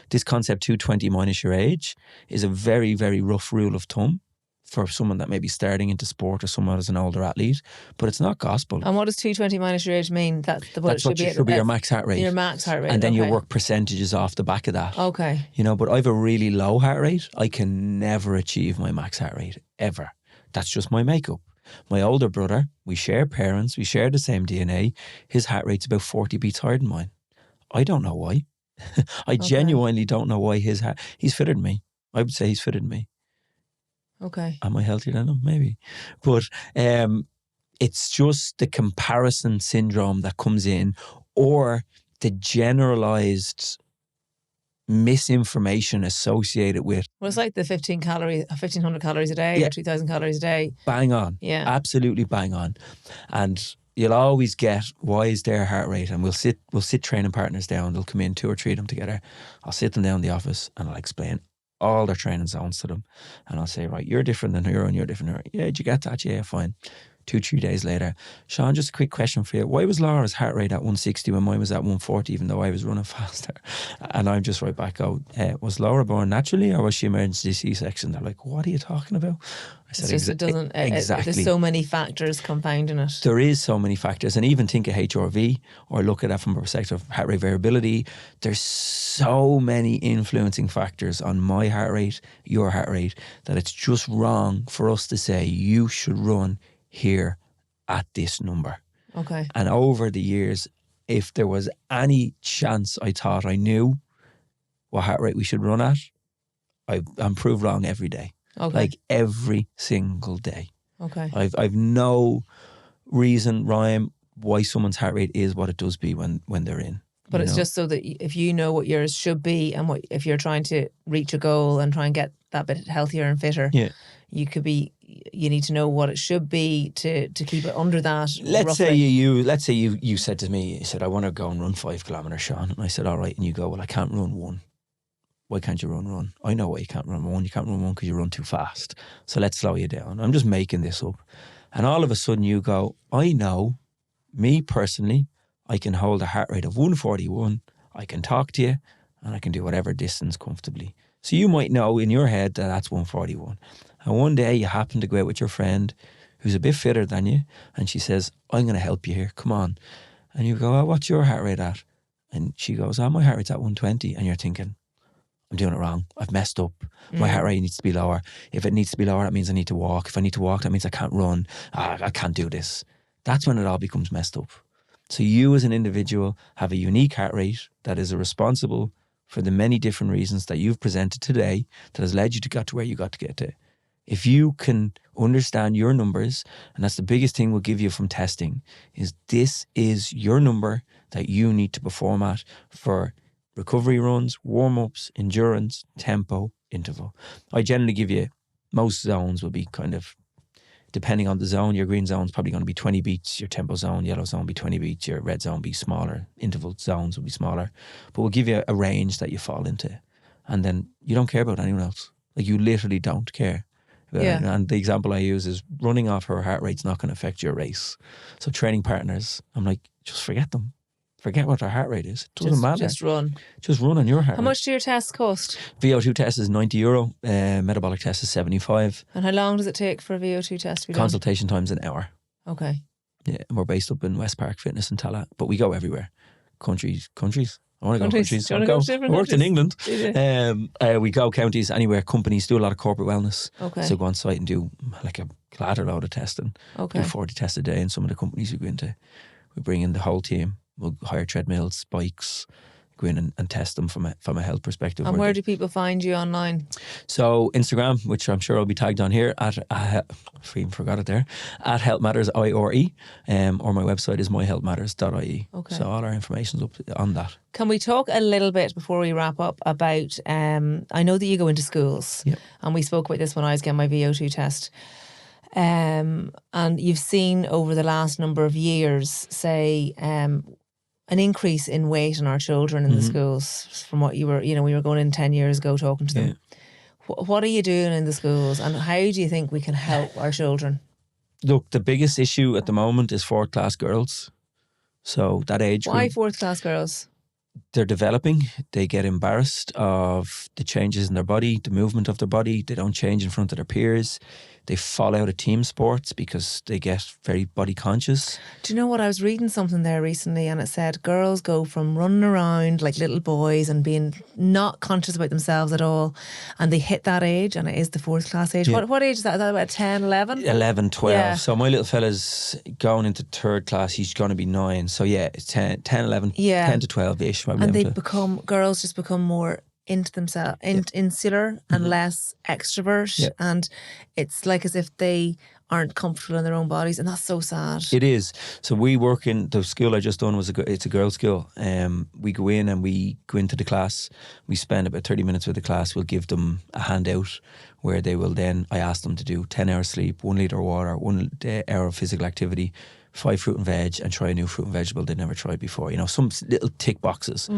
This concept 220 minus your age is a very, very rough rule of thumb for someone that may be starting into sport or someone as an older athlete, but it's not gospel. And what does 220 minus your age mean? That's what should be your max heart rate. Your max heart rate. And then you work percentages off the back of that. Okay. You know, but I have a really low heart rate. I can never achieve my max heart rate, ever. That's just my makeup. My older brother, we share parents, we share the same DNA. His heart rate's about 40 beats higher than mine. I don't know why. I genuinely don't know why he's fitter than me. I would say he's fitter than me. Okay. Am I healthier than him? Maybe. But it's just the comparison syndrome that comes in, or the generalized misinformation associated with. Well, it's like the 1,500 calories a day or 2,000 calories a day. Bang on. Yeah. Absolutely bang on. And you'll always get, why is their heart rate? And we'll sit training partners down. They'll come in, 2 or 3 of them together. I'll sit them down in the office and I'll explain all their training zones to them. And I'll say, right, you're different than her and you're different than her. Yeah, did you get that? Yeah, fine. 2, 3 days later, Sean, just a quick question for you. Why was Laura's heart rate at 160 when mine was at 140, even though I was running faster? And I'm just right back out. Was Laura born naturally or was she emergency C-section? They're like, what are you talking about? I said, it doesn't, exactly. There's so many factors compounding it. There is so many factors. And even think of HRV or look at that from a perspective of heart rate variability. There's so many influencing factors on my heart rate, your heart rate, that it's just wrong for us to say you should run here at this number. Okay. And over the years, if there was any chance I thought I knew what heart rate we should run at, I'm proved wrong every day. Okay. Like every single day. Okay. I've no rhyme why someone's heart rate is what it does be when they're in. But it's just so that if you know what yours should be and what if you're trying to reach a goal and try and get that bit healthier and fitter, you need to know what it should be to keep it under that. Let's say you said to me, you said, I want to go and run 5 kilometres, Sean. And I said, all right. And you go, well, I can't run 1. Why can't you run? I know why you can't run 1. You can't run 1 because you run too fast. So let's slow you down. I'm just making this up. And all of a sudden you go, I know, me personally, I can hold a heart rate of 141. I can talk to you and I can do whatever distance comfortably. So you might know in your head that that's 141. And one day you happen to go out with your friend who's a bit fitter than you and she says, I'm going to help you here. Come on. And you go, oh, what's your heart rate at? And she goes, oh, my heart rate's at 120. And you're thinking, I'm doing it wrong. I've messed up. My heart rate needs to be lower. If it needs to be lower, that means I need to walk. If I need to walk, that means I can't run. I can't do this. That's when it all becomes messed up. So you as an individual have a unique heart rate that is responsible for the many different reasons that you've presented today that has led you to get to where you got to get to. If you can understand your numbers, and that's the biggest thing we'll give you from testing, is this is your number that you need to perform at for recovery runs, warm-ups, endurance, tempo, interval. I generally give you, most zones will be kind of, depending on the zone, your green zone is probably going to be 20 beats, your tempo zone, yellow zone will be 20 beats, your red zone will be smaller, interval zones will be smaller. But we'll give you a range that you fall into. And then you don't care about anyone else. Like you literally don't care. Yeah. And the example I use is running off her heart rate's not going to affect your race. So training partners, I'm like, just forget them. Forget what their heart rate is. It doesn't matter. Just run. Just run on your heart rate. How much do your tests cost? VO2 test is €90. Metabolic test is 75. And how long does it take for a VO2 test to be done? Consultation time's an hour. Okay. Yeah, and we're based up in West Park Fitness and Tallaght, but we go everywhere. Countries. I want to go countries. Do you want to go to different I worked in England. Yeah. We go counties, anywhere. Companies do a lot of corporate wellness. Okay. So go on site and do like a ladder load of testing. Okay. Do 40 tests a day in some of the companies we go into. We bring in the whole team. We'll hire treadmills, bikes, go in and test them from a health perspective. And where do people find you online? So Instagram, which I'm sure I'll be tagged on here, I even forgot it there, at Health Matters IRE, or my website is myhealthmatters.ie. Okay. So all our information's up on that. Can we talk a little bit before we wrap up about, I know that you go into schools, Yep. and we spoke about this when I was getting my VO2 test. And you've seen over the last number of years, say, an increase in weight in our children in the schools from what you were, we were going in 10 years ago talking to them. Yeah. What are you doing in the schools and how do you think we can help our children? Look, the biggest issue at the moment is 4th class girls. So that age group. Why 4th class girls? They're developing. They get embarrassed of the changes in their body, the movement of their body. They don't change in front of their peers. They fall out of team sports because they get very body conscious. Do you know what? I was reading something there recently and it said girls go from running around like little boys and being not conscious about themselves at all, and they hit that age, and it is the 4th class age. Yeah. What age is that? Is that about 10, 11? 11, 12. Yeah. So my little fella's going into 3rd class. He's going to be 9. So yeah, it's 10, 11, Yeah. 10 to 12-ish. And girls just become more into themselves, insular and less extrovert. Yeah. And it's like as if they aren't comfortable in their own bodies, and that's so sad. It is. So we work in the school I just done it's a girls' school. We go in and we go into the class. We spend about 30 minutes with the class. We'll give them a handout where they will then, I ask them to do 10 hours sleep, 1 litre of water, 1 hour of physical activity, 5 fruit and veg and try a new fruit and vegetable they'd never tried before. You know, some little tick boxes.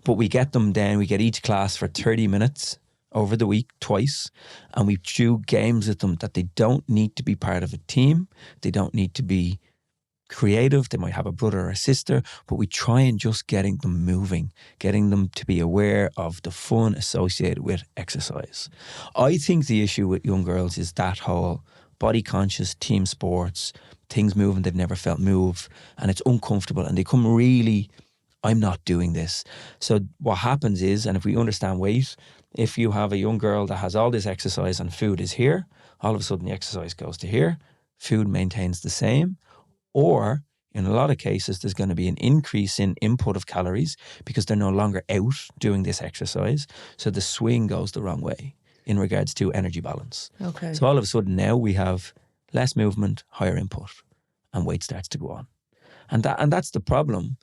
But we get them down, we get each class for 30 minutes over the week, twice, and we do games with them that they don't need to be part of a team. They don't need to be creative. They might have a brother or a sister, but we try and just getting them moving, getting them to be aware of the fun associated with exercise. I think the issue with young girls is that whole body conscious, team sports, things moving they've never felt move, and it's uncomfortable, and they come really, I'm not doing this. So what happens is, and if we understand weight, if you have a young girl that has all this exercise and food is here, all of a sudden the exercise goes to here, food maintains the same, or in a lot of cases there's going to be an increase in input of calories because they're no longer out doing this exercise. So the swing goes the wrong way in regards to energy balance. Okay. So all of a sudden now we have less movement, higher input, and weight starts to go on. And that's the problem.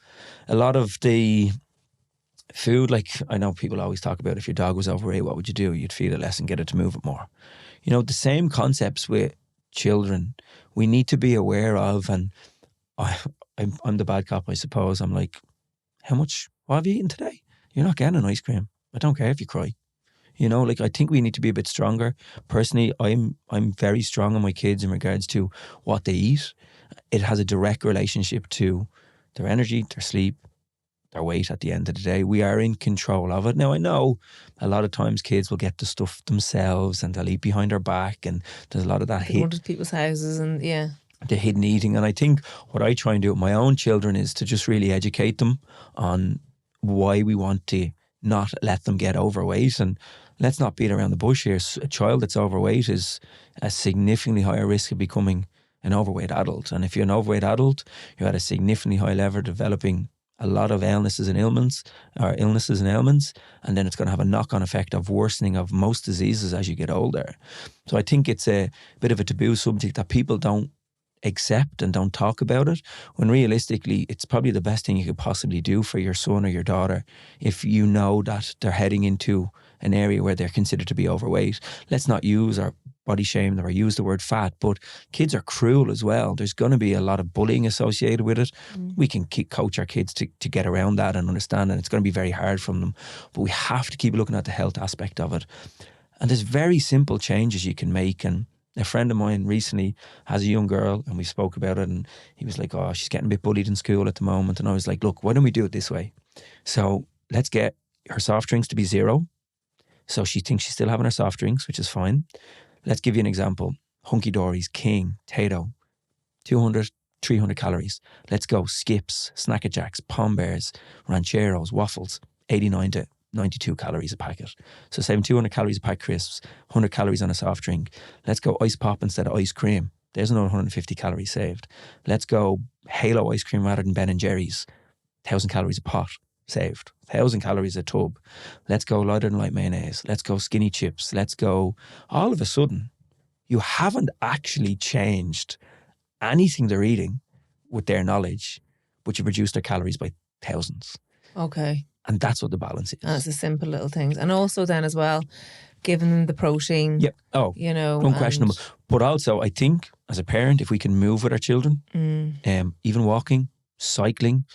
A lot of the food, like I know people always talk about if your dog was overweight, what would you do? You'd feed it less and get it to move it more. You know, the same concepts with children we need to be aware of. And I'm the bad cop, I suppose. I'm like, what have you eaten today? You're not getting an ice cream. I don't care if you cry. You know, like I think we need to be a bit stronger. Personally, I'm very strong on my kids in regards to what they eat. It has a direct relationship to their energy, their sleep, their weight at the end of the day. We are in control of it. Now, I know a lot of times kids will get the stuff themselves and they'll eat behind their back, and there's a lot of that They go to people's houses and the hidden eating. And I think what I try and do with my own children is to just really educate them on why we want to not let them get overweight. And let's not beat around the bush here. A child that's overweight is a significantly higher risk of becoming an overweight adult. And if you're an overweight adult, you're at a significantly high level of developing a lot of illnesses and ailments, and then it's going to have a knock-on effect of worsening of most diseases as you get older. So I think it's a bit of a taboo subject that people don't accept and don't talk about it, when realistically it's probably the best thing you could possibly do for your son or your daughter if you know that they're heading into an area where they're considered to be overweight. Let's not use or body shame them or use the word fat, but kids are cruel as well. There's going to be a lot of bullying associated with it. We can coach our kids to get around that and understand, and it's going to be very hard from them, but we have to keep looking at the health aspect of it. And there's very simple changes you can make. And a friend of mine recently has a young girl, and we spoke about it, and he was like, oh, she's getting a bit bullied in school at the moment. And I was like, look, why don't we do it this way? So let's get her soft drinks to be 0. So she thinks she's still having her soft drinks, which is fine. Let's give you an example. Hunky Dory's, King, Tato, 200, 300 calories. Let's go. Skips, Snacker Jacks, Palm Bears, Rancheros, Waffles, 89 to 92 calories a packet. So saving 200 calories a pack crisps, 100 calories on a soft drink. Let's go ice pop instead of ice cream. There's another 150 calories saved. Let's go Halo ice cream rather than Ben and Jerry's. 1,000 calories a pot saved. 1,000 calories a tub. Let's go lighter than light mayonnaise. Let's go skinny chips. Let's go. All of a sudden, you haven't actually changed anything they're eating with their knowledge, but you've reduced their calories by thousands. Okay. And that's what the balance is. That's the simple little things. And also then as well, giving them the protein. Yeah. Oh, you know. Unquestionable. But also, I think as a parent, if we can move with our children, even walking, cycling.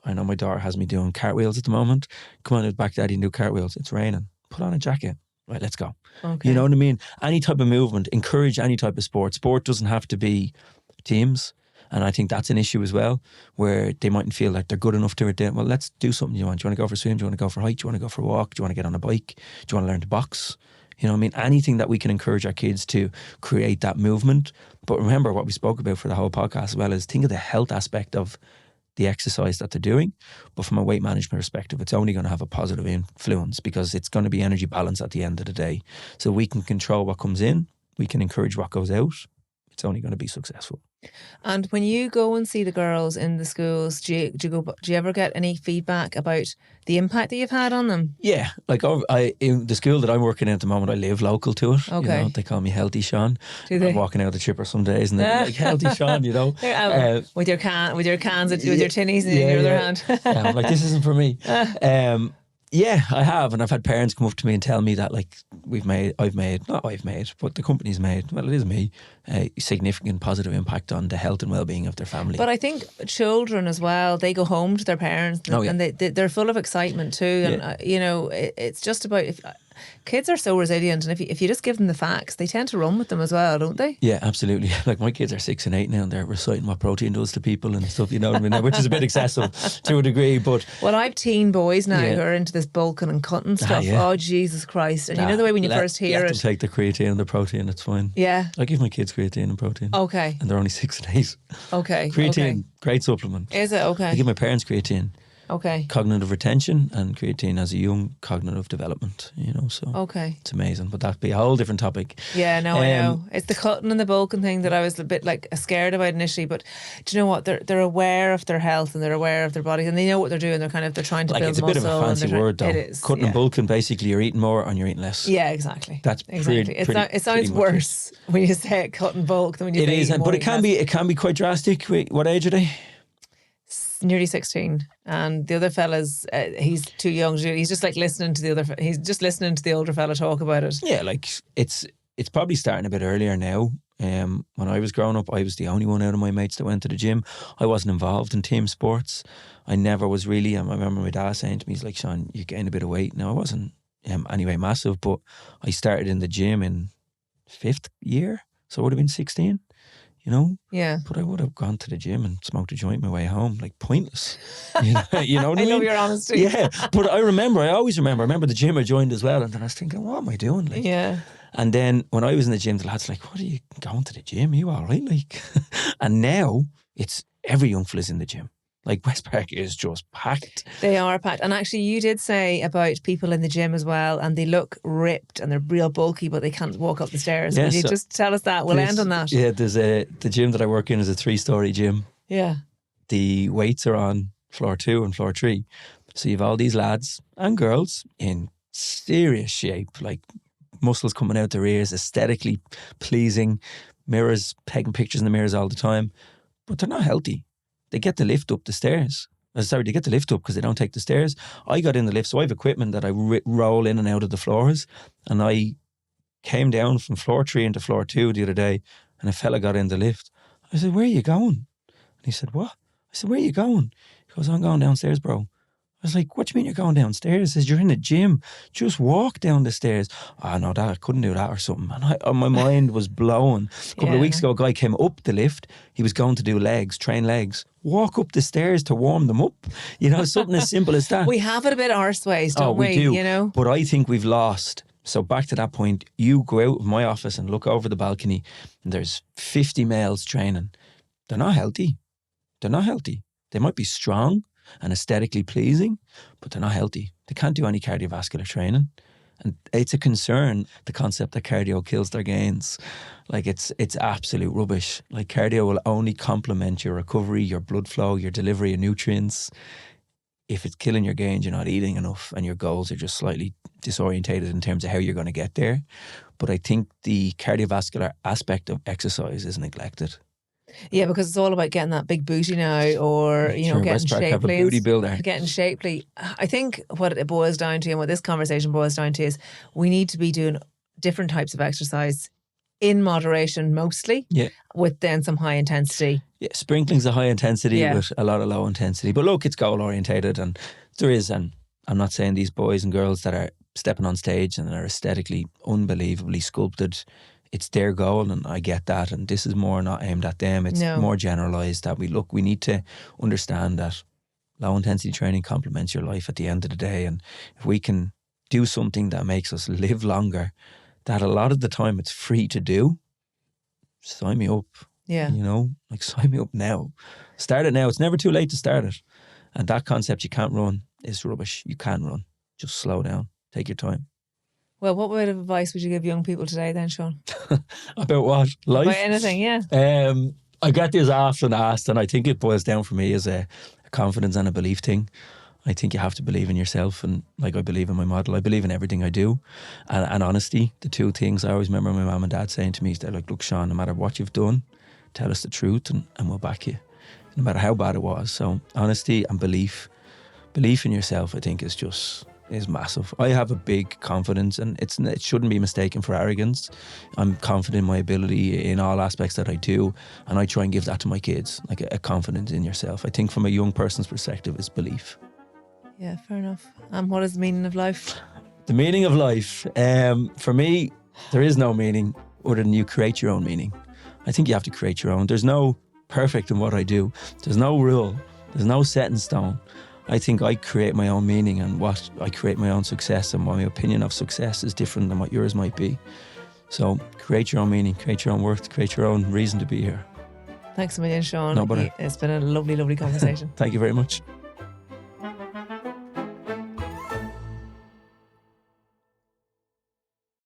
I know my daughter has me doing cartwheels at the moment. Come on, back, Daddy, and do cartwheels. It's raining. Put on a jacket. Right, let's go. Okay. You know what I mean? Any type of movement, encourage any type of sport. Sport doesn't have to be teams. And I think that's an issue as well, where they mightn't feel like they're good enough to it. Well, let's do something you want. Do you want to go for a swim? Do you want to go for a hike? Do you want to go for a walk? Do you want to get on a bike? Do you want to learn to box? You know what I mean? Anything that we can encourage our kids to create that movement. But remember what we spoke about for the whole podcast as well is think of the health aspect of the exercise that they're doing. But from a weight management perspective, it's only going to have a positive influence because it's going to be energy balance at the end of the day. So we can control what comes in. We can encourage what goes out. It's only going to be successful. And when you go and see the girls in the schools, do you ever get any feedback about the impact that you've had on them? Yeah, like in the school that I'm working in at the moment, I live local to it. Okay. You know, they call me Healthy Sean. Do they? I'm walking out of the chipper some days and they're like, Healthy Sean, you know. With your cans, with your tinnies in your other hand. I'm like, this isn't for me. Yeah, I have, and I've had parents come up to me and tell me that like but the company's made, well, it is me, a significant positive impact on the health and well-being of their family. But I think children as well, they go home to their parents and, Oh, yeah. and they're full of excitement too. And, it's just about kids are so resilient. And if you just give them the facts, they tend to run with them as well, don't they? Yeah, absolutely. Like my kids are 6 and 8 now and they're reciting what protein does to people and stuff, you know what I mean? Which is a bit excessive to a degree, but... Well, I've teen boys now who are into this bulking and cutting stuff. Oh, Jesus Christ. And you know the way when you first hear let it... them take the creatine and the protein, it's fine. Yeah. I give my kids creatine and protein. Okay. And they're only 6 and 8. Okay. Creatine, great supplement. Is it? Okay. I give my parents creatine. Okay. Cognitive retention and creatine as a young cognitive development, so okay, it's amazing. But that'd be a whole different topic. Yeah, no, I know. It's the cutting and the bulking thing that I was a bit like scared about initially. But do you know what? They're aware of their health and they're aware of their body and they know what they're doing. They're trying to build muscle. It's a bit of a fancy word, though. It is. Cutting and bulking, basically, you're eating more and you're eating less. Yeah, exactly. That's exactly. It sounds worse when you say it, cut and bulk than when you say it is, but it can be quite drastic. What age are they? Nearly 16, and the other fella's he's too young. He's just like listening to the older fella talk about it. Yeah, like it's probably starting a bit earlier now. When I was growing up, I was the only one out of my mates that went to the gym. I wasn't involved in team sports. I never was really. I remember my dad saying to me, he's like, "Sean, you gained a bit of weight." Now I wasn't anyway massive, but I started in the gym in 5th year, so I would have been 16. Yeah. But I would have gone to the gym and smoked a joint my way home, like pointless. You know what I mean? love your honesty. Yeah, but I always remember the gym I joined as well, and then I was thinking, what am I doing? Like, yeah. And then when I was in the gym, the lads were like, what are you going to the gym? Are you all right? Like, and now it's every young fella's in the gym. Like West Park is just packed. They are packed. And actually you did say about people in the gym as well, and they look ripped and they're real bulky, but they can't walk up the stairs. Would you just tell us that? We'll end on that. Yeah, the gym that I work in is a 3-story gym. Yeah. The weights are on floor 2 and floor 3. So you have all these lads and girls in serious shape, like muscles coming out their ears, aesthetically pleasing, mirrors, pegging pictures in the mirrors all the time, but they're not healthy. They get the lift up the stairs. They get the lift up because they don't take the stairs. I got in the lift, so I have equipment that I roll in and out of the floors. And I came down from floor 3 into floor 2 the other day, and a fella got in the lift. I said, "Where are you going?" And he said, "What?" I said, "Where are you going?" He goes, "I'm going downstairs, bro." I was like, "What do you mean you're going downstairs?" He says, "You're in the gym. Just walk down the stairs." Oh, no, I couldn't do that or something. And my mind was blown. A couple of weeks ago, a guy came up the lift. He was going to do train legs. Walk up the stairs to warm them up. Something as simple as that. We have it a bit arseways, don't we? Do. But I think we've lost. So back to that point, you go out of my office and look over the balcony and there's 50 males training. They're not healthy. They might be strong and aesthetically pleasing, but they're not healthy. They can't do any cardiovascular training. And it's a concern, the concept that cardio kills their gains. Like it's absolute rubbish. Like cardio will only complement your recovery, your blood flow, your delivery of nutrients. If it's killing your gains, you're not eating enough and your goals are just slightly disorientated in terms of how you're going to get there. But I think the cardiovascular aspect of exercise is neglected. Yeah, because it's all about getting that big booty now, or getting West Park shapely. have a booty builder. Getting shapely. I think what it boils down to, and what this conversation boils down to, is we need to be doing different types of exercise in moderation, mostly. Yeah. With then some high intensity. Yeah, sprinkling's a high intensity with a lot of low intensity. But look, it's goal orientated, and there is, and I'm not saying these boys and girls that are stepping on stage and are aesthetically unbelievably sculpted, it's their goal, and I get that, and this is more not aimed at them. It's more generalised that we need to understand that low intensity training complements your life at the end of the day, and if we can do something that makes us live longer, that a lot of the time it's free to do, sign me up. Yeah. Sign me up now. Start it now. It's never too late to start it. And that concept you can't run is rubbish. You can run. Just slow down. Take your time. Well, what bit of advice would you give young people today then, Sean? About what? Life? About anything, yeah. I get this often asked, and I think it boils down for me as a confidence and a belief thing. I think you have to believe in yourself, and like I believe in my model, I believe in everything I do, and honesty, the two things. I always remember my mum and dad saying to me, they're like, "Look, Sean, no matter what you've done, tell us the truth and we'll back you, no matter how bad it was." So honesty and belief in yourself, I think, is just is massive. I have a big confidence, and it shouldn't be mistaken for arrogance. I'm confident in my ability in all aspects that I do, and I try and give that to my kids, like a confidence in yourself. I think from a young person's perspective is belief. Yeah, fair enough. And what is the meaning of life? The meaning of life, for me, there is no meaning other than you create your own meaning. I think you have to create your own. There's no perfect in what I do. There's no rule. There's no set in stone. I think I create my own meaning, and what I create my own success, and my opinion of success is different than what yours might be. So create your own meaning, create your own worth, create your own reason to be here. Thanks a million, Sean. No bother. It's been a lovely, lovely conversation. Thank you very much.